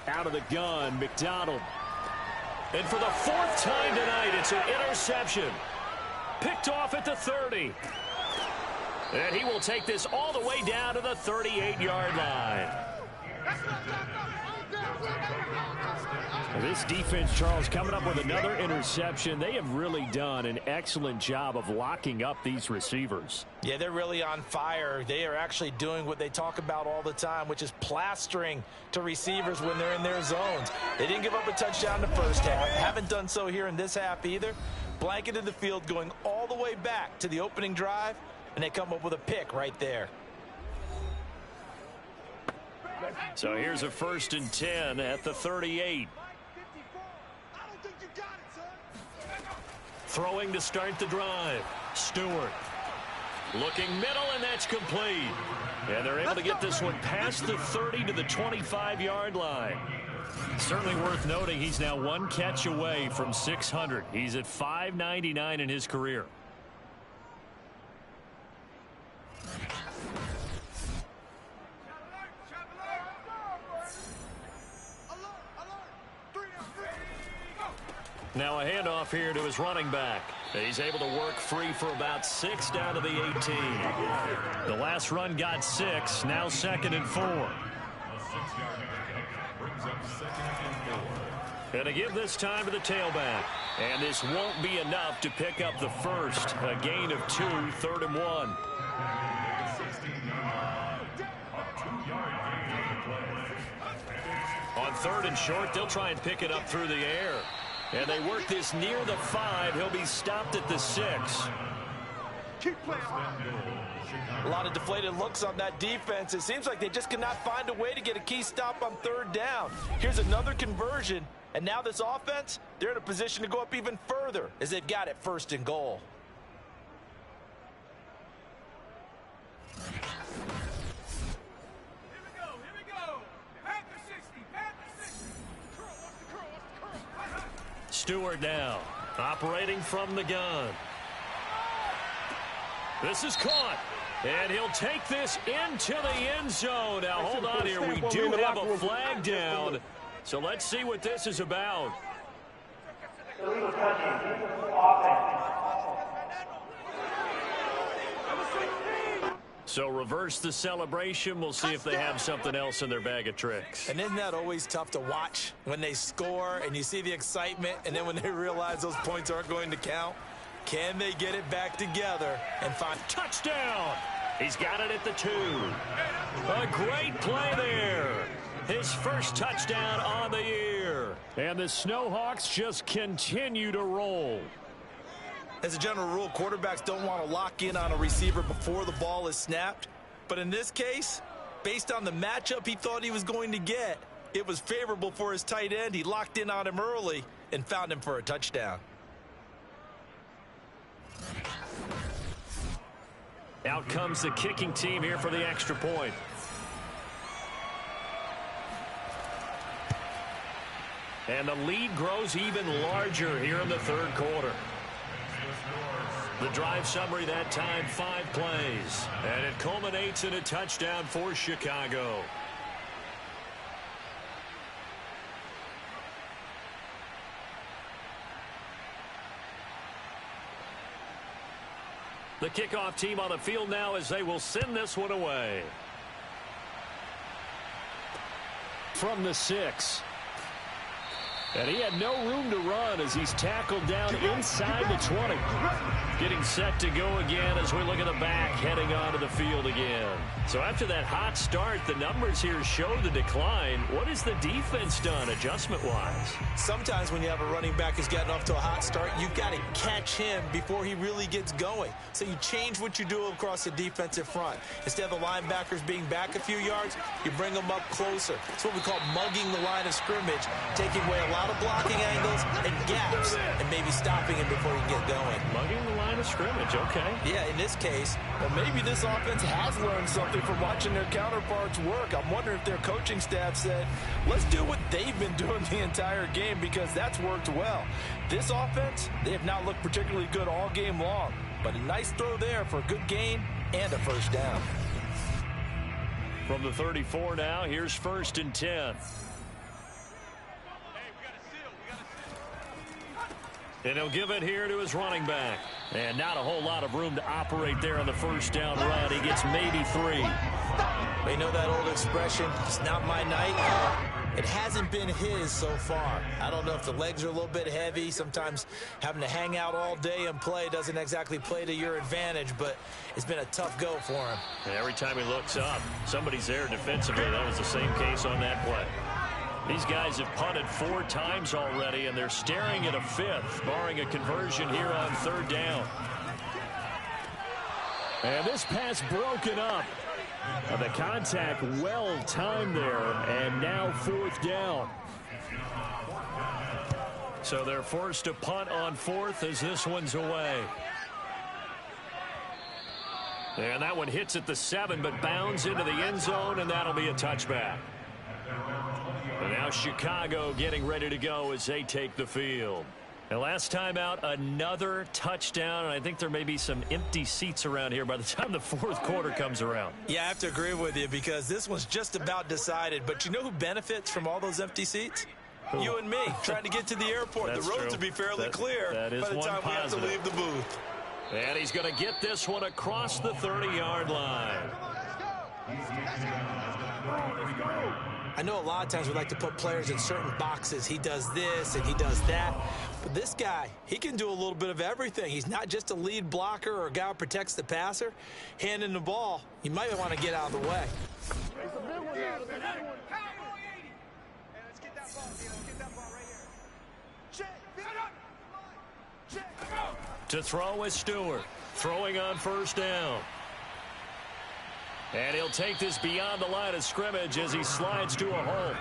Out of the gun, McDonald. And for the 4th time tonight, it's an interception. Picked off at the 30. And he will take this all the way down to the 38-yard line. This defense, Charles, coming up with another interception. They have really done an excellent job of locking up these receivers. Yeah, they're really on fire. They are actually doing what they talk about all the time, which is plastering to receivers when they're in their zones. They didn't give up a touchdown the first half. Haven't done so here in this half either. Blanketed the field going all the way back to the opening drive, and they come up with a pick right there. So here's a 1st and 10 at the 38. Throwing to start the drive. Stewart. Looking middle, and that's complete. And they're able to get this one past the 30 to the 25-yard line. Certainly worth noting he's now 1 catch away from 600. He's at 599 in his career. Now a handoff here to his running back. He's able to work free for about 6 down to the 18. The last run got 6. Now 2nd and 4. And to give this time to the tailback. And this won't be enough to pick up the first. A gain of 2, 3rd and 1. On 3rd and short, they'll try and pick it up through the air. And they work this near the 5. He'll be stopped at the 6. A lot of deflated looks on that defense. It seems like they just cannot find a way to get a key stop on 3rd down. Here's another conversion, and now this offense, they're in a position to go up even further as they've got it 1st and goal. Stewart now, operating from the gun. This is caught, and he'll take this into the end zone. Now, hold on here. We do have a flag down, so let's see what this is about. So reverse the celebration. We'll see if they have something else in their bag of tricks. And isn't that always tough to watch when they score and you see the excitement, and then when they realize those points aren't going to count? Can they get it back together and find touchdown? He's got it at the 2. A great play there. His first touchdown on the year. And the Snowhawks just continue to roll. As a general rule, quarterbacks don't want to lock in on a receiver before the ball is snapped. But in this case, based on the matchup he thought he was going to get, it was favorable for his tight end. He locked in on him early and found him for a touchdown. Out comes the kicking team here for the extra point. And the lead grows even larger here in the third quarter. The drive summary that time, 5 plays. And it culminates in a touchdown for Chicago. The kickoff team on the field now as they will send this one away. From the 6. And he had no room to run as he's tackled down inside the 20. Getting set to go again as we look at the back, heading onto the field again. So after that hot start, the numbers here show the decline. What has the defense done adjustment-wise? Sometimes when you have a running back who's gotten off to a hot start, you've got to catch him before he really gets going. So you change what you do across the defensive front. Instead of the linebackers being back a few yards, you bring them up closer. It's what we call mugging the line of scrimmage, taking away a lot of blocking angles and gaps, and maybe stopping him before he can get going. Mugging the line of scrimmage, okay. Yeah, in this case, well, maybe this offense has learned something from watching their counterparts work. I'm wondering if their coaching staff said, let's do what they've been doing the entire game, because that's worked well. This offense, they have not looked particularly good all game long, but a nice throw there for a good gain and a first down. From the 34 now, here's 1st and 10. And he'll give it here to his running back. And not a whole lot of room to operate there on the first down run. He gets maybe 3. They know that old expression, it's not my night. It hasn't been his so far. I don't know if the legs are a little bit heavy. Sometimes having to hang out all day and play doesn't exactly play to your advantage, but it's been a tough go for him. And every time he looks up, somebody's there defensively. That was the same case on that play. These guys have punted 4 times already, and they're staring at a 5th, barring a conversion here on 3rd down. And this pass broken up. The contact well timed there, and now 4th down. So they're forced to punt on 4th as this one's away. And that one hits at the 7, but bounds into the end zone, and that'll be a touchback. And now Chicago getting ready to go as they take the field. And last time out, another touchdown, and I think there may be some empty seats around here by the time the 4th quarter comes around. Yeah, I have to agree with you because this one's just about decided. But you know who benefits from all those empty seats? Who? You and me, trying to get to the airport. That's the roads true. will be fairly clear by the time we have to leave the booth. And he's going to get this one across the 30-yard line. I know a lot of times we like to put players in certain boxes. He does this and he does that. But this guy, he can do a little bit of everything. He's not just a lead blocker or a guy who protects the passer. Handing the ball, you might want to get out of the way. To throw is Stewart. Throwing on 1st down. And he'll take this beyond the line of scrimmage as he slides to a hole.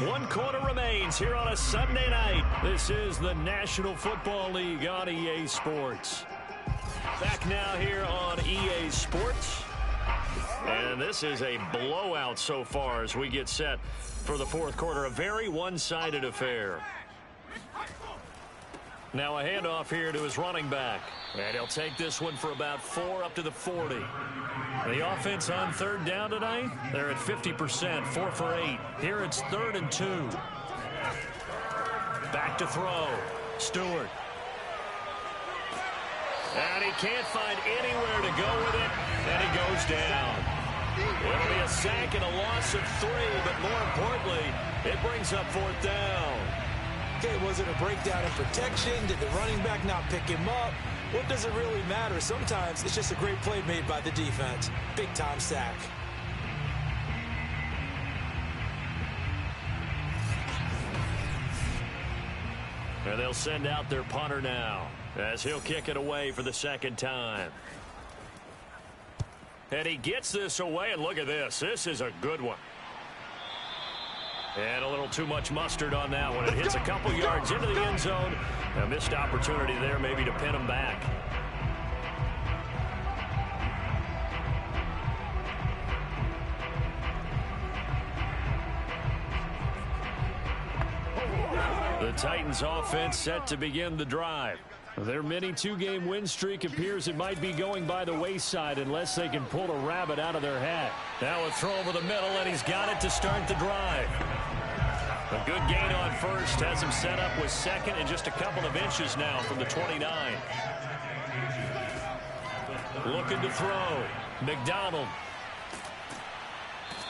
1 quarter remains here on a Sunday night. This is the National Football League on EA Sports. Back now here on EA Sports. And this is a blowout so far as we get set for the 4th quarter. A very one-sided affair. Now a handoff here to his running back. And he'll take this one for about 4 up to the 40. The offense on 3rd down tonight, they're at 50%, 4 for 8. Here it's 3rd and 2. Back to throw. Stewart. And he can't find anywhere to go with it, and he goes down. It'll be a sack and a loss of 3, but more importantly, it brings up 4th down. Okay, was it a breakdown in protection? Did the running back not pick him up? What does it really matter? Sometimes it's just a great play made by the defense. Big-time sack. And they'll send out their punter now as he'll kick it away for the 2nd time. And he gets this away, and look at this. This is a good one. And a little too much mustard on that one. It hits a couple yards into the end zone. A missed opportunity there maybe to pin him back. The Titans offense set to begin the drive. Their mini two-game win streak appears it might be going by the wayside unless they can pull a rabbit out of their hat. Now a throw over the middle, and he's got it to start the drive. A good gain on first has him set up with second and just a couple of inches now from the 29. Looking to throw. McDonald.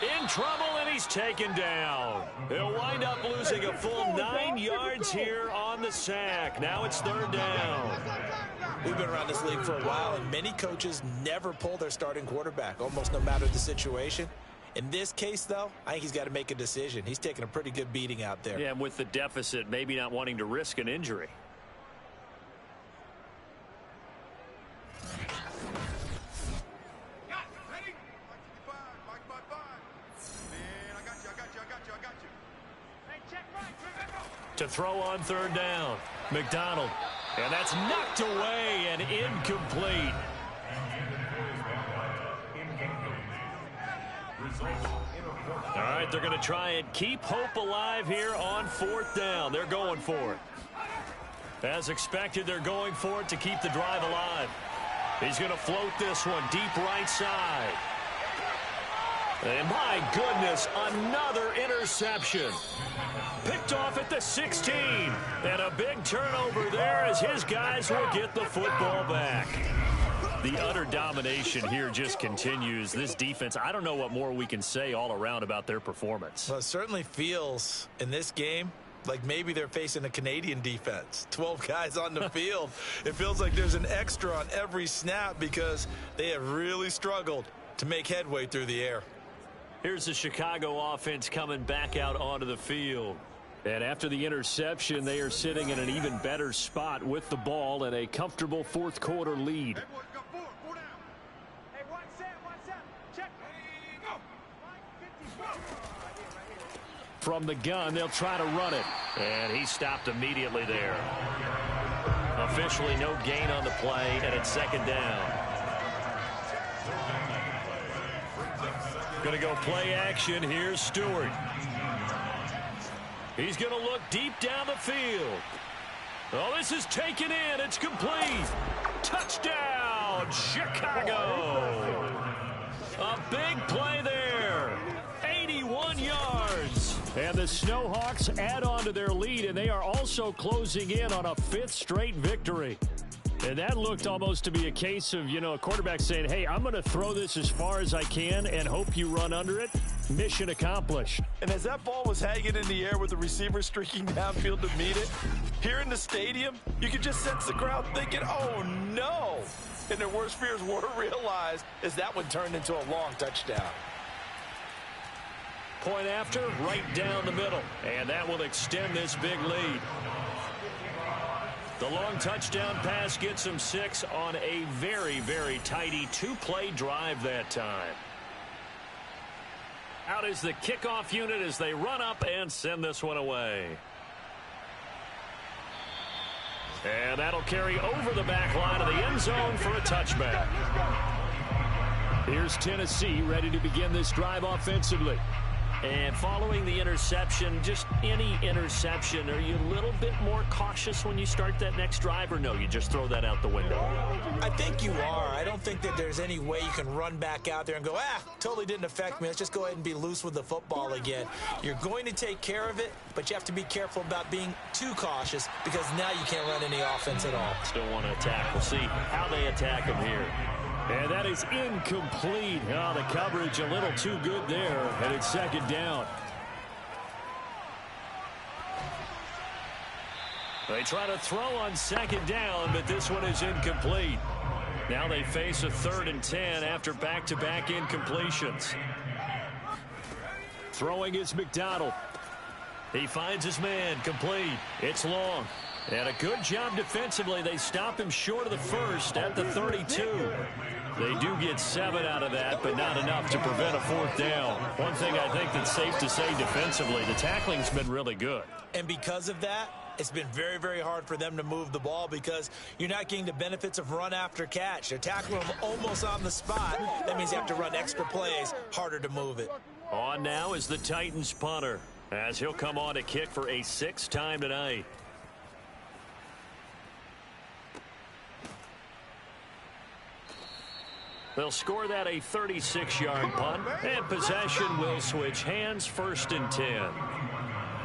In trouble, and he's taken down. He'll wind up losing a full 9 yards here on the sack. Now it's third down. We've been around this league for a while, and many coaches never pull their starting quarterback, almost no matter the situation. In this case, though, I think he's got to make a decision. He's taking a pretty good beating out there. Yeah, and with the deficit, maybe not wanting to risk an injury. To throw on third down. McDonald. And that's knocked away and incomplete. All right, they're going to try and keep hope alive here on fourth down. They're going for it. As expected, they're going for it to keep the drive alive. He's going to float this one deep right side. And my goodness, another interception. Picked off at the 16. And a big turnover there as his guys will get the football back. The utter domination here just continues. This defense, I don't know what more we can say all around about their performance. Well, it certainly feels in this game like maybe they're facing a Canadian defense. 12 guys on the field. It feels like there's an extra on every snap because they have really struggled to make headway through the air. Here's the Chicago offense coming back out onto the field. And after the interception, they are sitting in an even better spot with the ball and a comfortable fourth quarter lead. From the gun, they'll try to run it. And he stopped immediately there. Officially no gain on the play, and it's second down. Going to go play action. Here's Stewart. He's going to look deep down the field. Oh, this is taken in. It's complete. Touchdown, Chicago. A big play there. 81 yards. And the Snowhawks add on to their lead, and they are also closing in on a fifth straight victory. And that looked almost to be a case of, a quarterback saying, hey, I'm going to throw this as far as I can and hope you run under it. Mission accomplished. And as that ball was hanging in the air with the receiver streaking downfield to meet it, here in the stadium, you could just sense the crowd thinking, oh, no. And their worst fears were realized as that one turned into a long touchdown. Point after, right down the middle. And that will extend this big lead. The long touchdown pass gets him 6 on a very, very tidy two-play drive that time. Out is the kickoff unit as they run up and send this one away. And that'll carry over the back line of the end zone for a touchback. Here's Tennessee ready to begin this drive offensively. And following the interception, just any interception, are you a little bit more cautious when you start that next drive, or no, you just throw that out the window? I think you are. I don't think that there's any way you can run back out there and go, totally didn't affect me. Let's just go ahead and be loose with the football again. You're going to take care of it, but you have to be careful about being too cautious because now you can't run any offense at all. Still want to attack. We'll see how they attack him here. And that is incomplete. Oh, the coverage a little too good there, and it's second down. They try to throw on second down, but this one is incomplete. Now they face a 3rd and 10 after back-to-back incompletions. Throwing is McDonald. He finds his man, complete. It's long. And a good job defensively. They stop him short of the first at the 32. They do get 7 out of that, but not enough to prevent a 4th down. One thing I think that's safe to say defensively, the tackling's been really good. And because of that, it's been very, very hard for them to move the ball because you're not getting the benefits of run after catch. They're tackling them almost on the spot. That means you have to run extra plays, harder to move it. On now is the Titans punter, as he'll come on to kick for a 6th time tonight. They'll score that a 36-yard punt, and possession will switch hands, 1st and 10.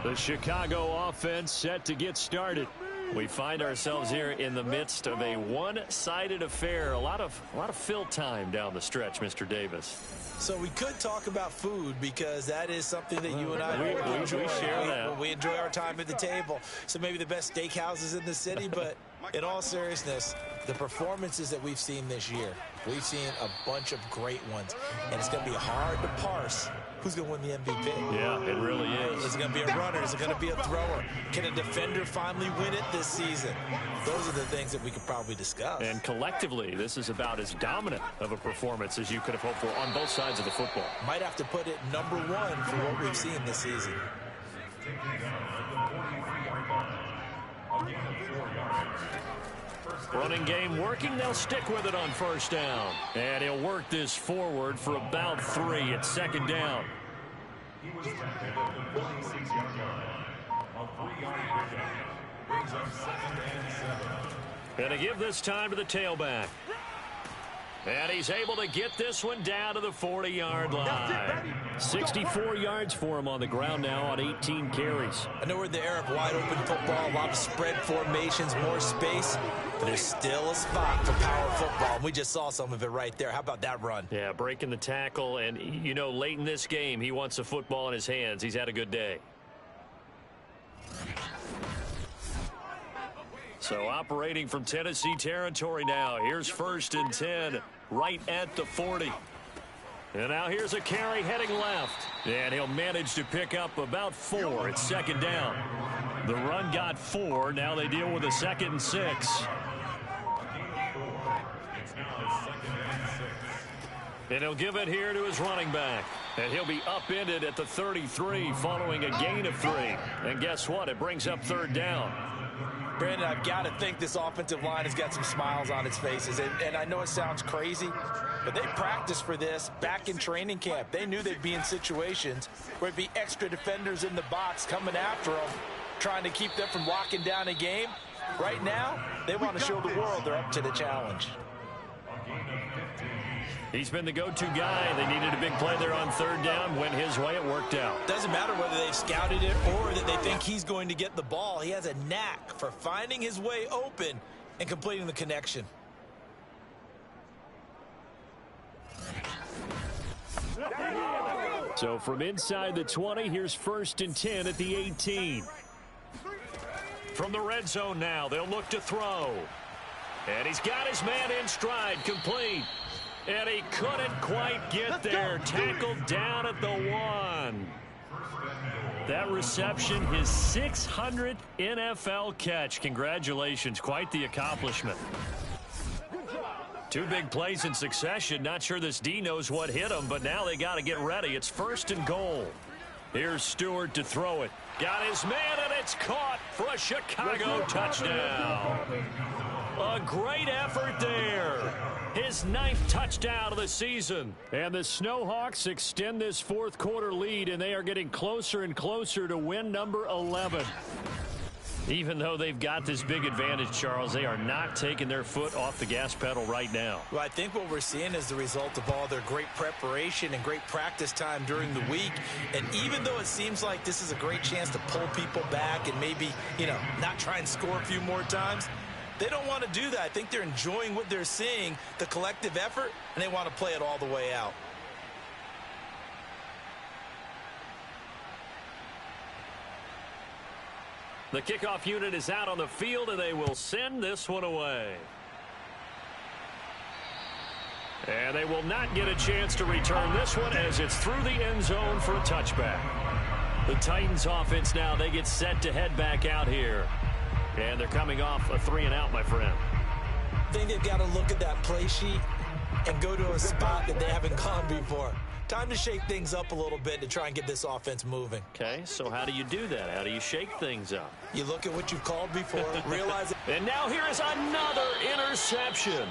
The Chicago offense set to get started. We find ourselves here in the midst of a one-sided affair. A lot of fill time down the stretch, Mr. Davis. So we could talk about food because that is something that you and I enjoy. We share that. We enjoy our time at the table. So maybe the best steakhouses in the city, but in all seriousness, the performances that we've seen this year, we've seen a bunch of great ones, and it's going to be hard to parse who's going to win the MVP. Yeah, it really is. Is it going to be a runner? Is it going to be a thrower? Can a defender finally win it this season? Those are the things that we could probably discuss. And collectively, this is about as dominant of a performance as you could have hoped for on both sides of the football. Might have to put it #1 for what we've seen this season. Running game working. They'll stick with it on 1st down. And he'll work this forward for about 3 at 2nd down. And to give this time to the tailback. And he's able to get this one down to the 40-yard line. 64 yards for him on the ground now on 18 carries. I know we're in the era of wide-open football, a lot of spread formations, more space, but there's still a spot for power football, and we just saw some of it right there. How about that run? Yeah, breaking the tackle, and, you know, late in this game, he wants the football in his hands. He's had a good day. So operating from Tennessee territory now. Here's 1st and 10 right at the 40. And now here's a carry heading left. And he'll manage to pick up about 4 at 2nd down. The run got 4. Now they deal with a 2nd and 6. And he'll give it here to his running back. And he'll be upended at the 33 following a gain of 3. And guess what? It brings up 3rd down. Brandon, I've got to think this offensive line has got some smiles on its faces. And I know it sounds crazy, but they practiced for this back in training camp. They knew they'd be in situations where it'd be extra defenders in the box coming after them, trying to keep them from locking down a game. Right now, they want to show the world they're up to the challenge. He's been the go-to guy. They needed a big play there on 3rd down. Went his way. It worked out. Doesn't matter whether they've scouted it or that they think he's going to get the ball. He has a knack for finding his way open and completing the connection. So from inside the 20, here's 1st and 10 at the 18. From the red zone now, they'll look to throw. And he's got his man in stride, complete. And he couldn't quite get there. Tackled down at the 1. That reception, his 600th NFL catch. Congratulations. Quite the accomplishment. 2 big plays in succession. Not sure this D knows what hit him, but now they got to get ready. It's 1st and goal. Here's Stewart to throw it. Got his man, and it's caught for a Chicago touchdown. A great effort there. His 9th touchdown of the season. And the Snowhawks extend this 4th quarter lead, and they are getting closer and closer to win number 11. Even though they've got this big advantage, Charles, they are not taking their foot off the gas pedal right now. Well, I think what we're seeing is the result of all their great preparation and great practice time during the week. And even though it seems like this is a great chance to pull people back and maybe, not try and score a few more times, they don't want to do that. I think they're enjoying what they're seeing, the collective effort, and they want to play it all the way out. The kickoff unit is out on the field, and they will send this one away. And they will not get a chance to return this one as it's through the end zone for a touchback. The Titans offense now, they get set to head back out here. And they're coming off a 3-and-out, my friend. I think they've got to look at that play sheet and go to a spot that they haven't gone before. Time to shake things up a little bit to try and get this offense moving. Okay, so how do you do that? How do you shake things up? You look at what you've called before, realize it. And now here is another interception.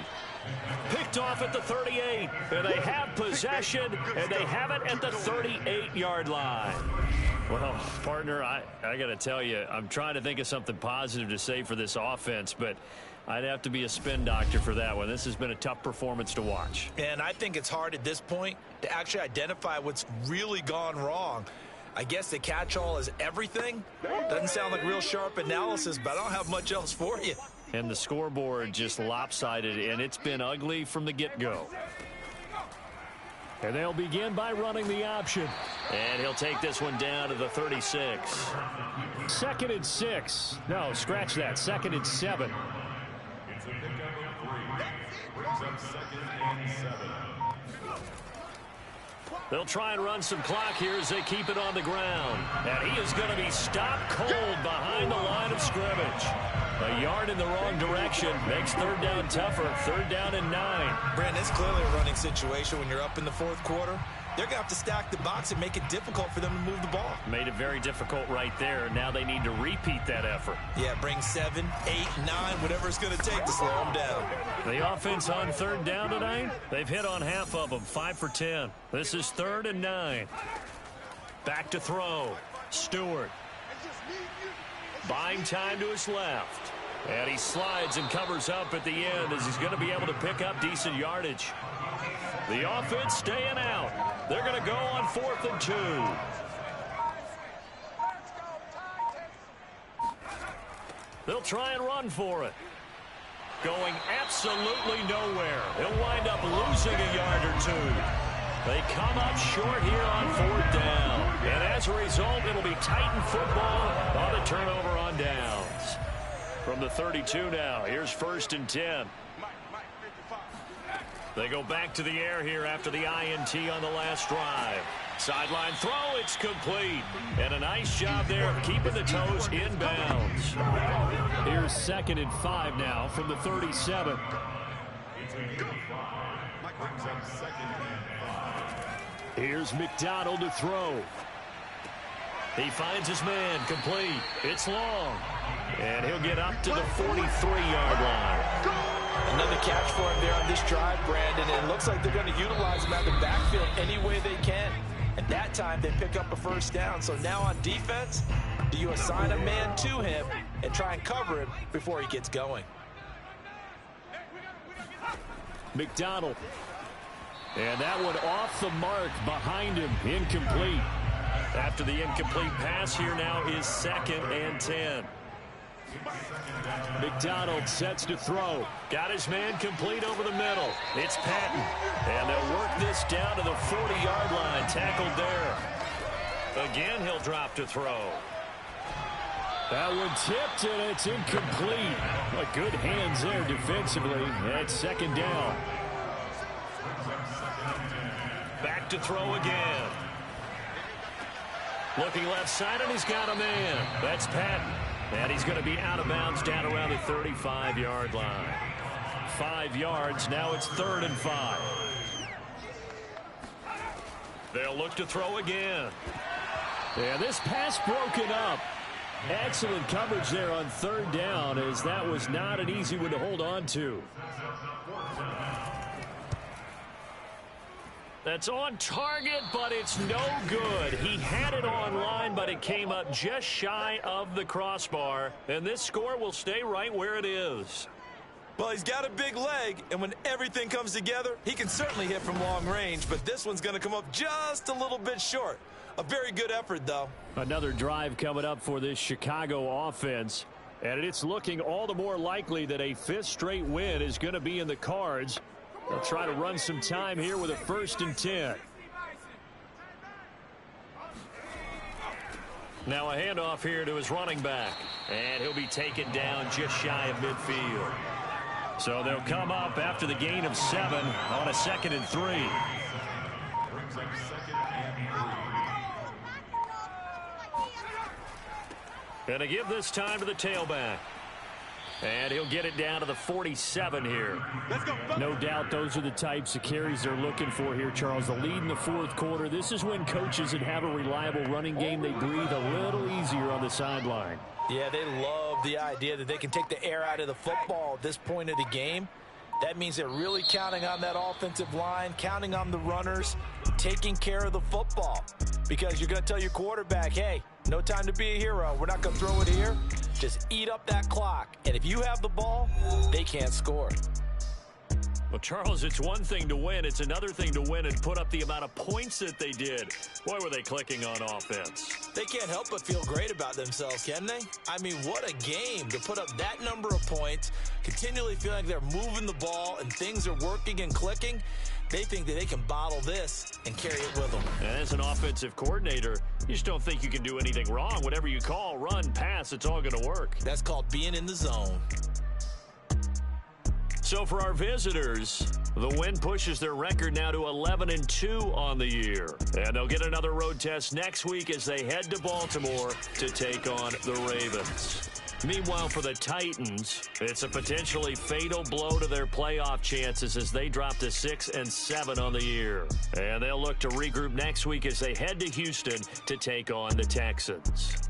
Picked off at the 38, and they have possession, and they have it at the 38-yard line. Well, partner, I got to tell you, I'm trying to think of something positive to say for this offense, but I'd have to be a spin doctor for that one. This has been a tough performance to watch. And I think it's hard at this point to actually identify what's really gone wrong. I guess the catch-all is everything. Doesn't sound like real sharp analysis, but I don't have much else for you. And the scoreboard just lopsided, and it's been ugly from the get-go. And they'll begin by running the option. And he'll take this one down to the 36. 2nd and 6. No, scratch that. 2nd and 7. It's a pickup of 3. Brings up 2nd and 7. They'll try and run some clock here as they keep it on the ground. And he is going to be stopped cold behind the line of scrimmage. A yard in the wrong direction makes 3rd down tougher. 3rd down and 9. Brandon, it's clearly a running situation when you're up in the 4th quarter. They're going to have to stack the box and make it difficult for them to move the ball. Made it very difficult right there. Now they need to repeat that effort. Yeah, bring 7, 8, 9, whatever it's going to take to slow them down. The offense on 3rd down tonight, they've hit on half of them, 5 for 10. This is 3rd and 9. Back to throw. Stewart. Buying time to his left. And he slides and covers up at the end as he's going to be able to pick up decent yardage. The offense staying out. They're going to go on 4th and 2. They'll try and run for it. Going absolutely nowhere. He'll wind up losing a yard or 2. They come up short here on 4th down. And as a result, it'll be Titan football on the turnover on downs. From the 32 now, here's 1st and 10. They go back to the air here after the INT on the last drive. Sideline throw, it's complete. And a nice job there of keeping the toes in bounds. Here's 2nd and 5 now from the 37. Here's McDonald to throw. He finds his man, complete. It's long. And he'll get up to the 43-yard line. Another catch for him there on this drive, Brandon. And it looks like they're going to utilize him out of the backfield any way they can. At that time, they pick up a 1st down. So now on defense, do you assign a man to him and try and cover him before he gets going? McDonald. And that one off the mark behind him. Incomplete. After the incomplete pass, here now is 2nd and 10. McDonald sets to throw. Got his man complete over the middle. It's Patton. And they'll work this down to the 40-yard line. Tackled there. Again, he'll drop to throw. That one tipped, and it's incomplete. But good hands there defensively. That's 2nd down. Back to throw again. Looking left side, and he's got a man. That's Patton. And he's going to be out of bounds down around the 35-yard line. 5 yards. Now it's 3rd and 5. They'll look to throw again. And this pass broken up. Excellent coverage there on 3rd down, as that was not an easy one to hold on to. That's on target, but it's no good. He had it on line, but it came up just shy of the crossbar. And this score will stay right where it is. Well, he's got a big leg, and when everything comes together, he can certainly hit from long range, but this one's going to come up just a little bit short. A very good effort, though. Another drive coming up for this Chicago offense. And it's looking all the more likely that a 5th straight win is going to be in the cards. They'll try to run some time here with a 1st and 10. Now a handoff here to his running back. And he'll be taken down just shy of midfield. So they'll come up after the gain of 7 on a 2nd and 3. And to give this time to the tailback. And he'll get it down to the 47 here. Let's go. No doubt those are the types of carries they're looking for here, Charles. The lead in the fourth quarter. This is when coaches that have a reliable running game, they breathe a little easier on the sideline. Yeah, they love the idea that they can take the air out of the football at this point of the game. That means they're really counting on that offensive line, counting on the runners, taking care of the football. Because you're going to tell your quarterback, hey, no time to be a hero. We're not going to throw it here. Just eat up that clock. And if you have the ball, they can't score. Well, Charles, it's one thing to win. It's another thing to win and put up the amount of points that they did. Boy, were they clicking on offense. They can't help but feel great about themselves, can they? I mean, what a game to put up that number of points, continually feeling like they're moving the ball and things are working and clicking. They think that they can bottle this and carry it with them. And as an offensive coordinator, you just don't think you can do anything wrong. Whatever you call, run, pass, it's all going to work. That's called being in the zone. So for our visitors, the win pushes their record now to 11-2 on the year. And they'll get another road test next week as they head to Baltimore to take on the Ravens. Meanwhile, for the Titans, it's a potentially fatal blow to their playoff chances as they drop to 6-7 on the year. And they'll look to regroup next week as they head to Houston to take on the Texans.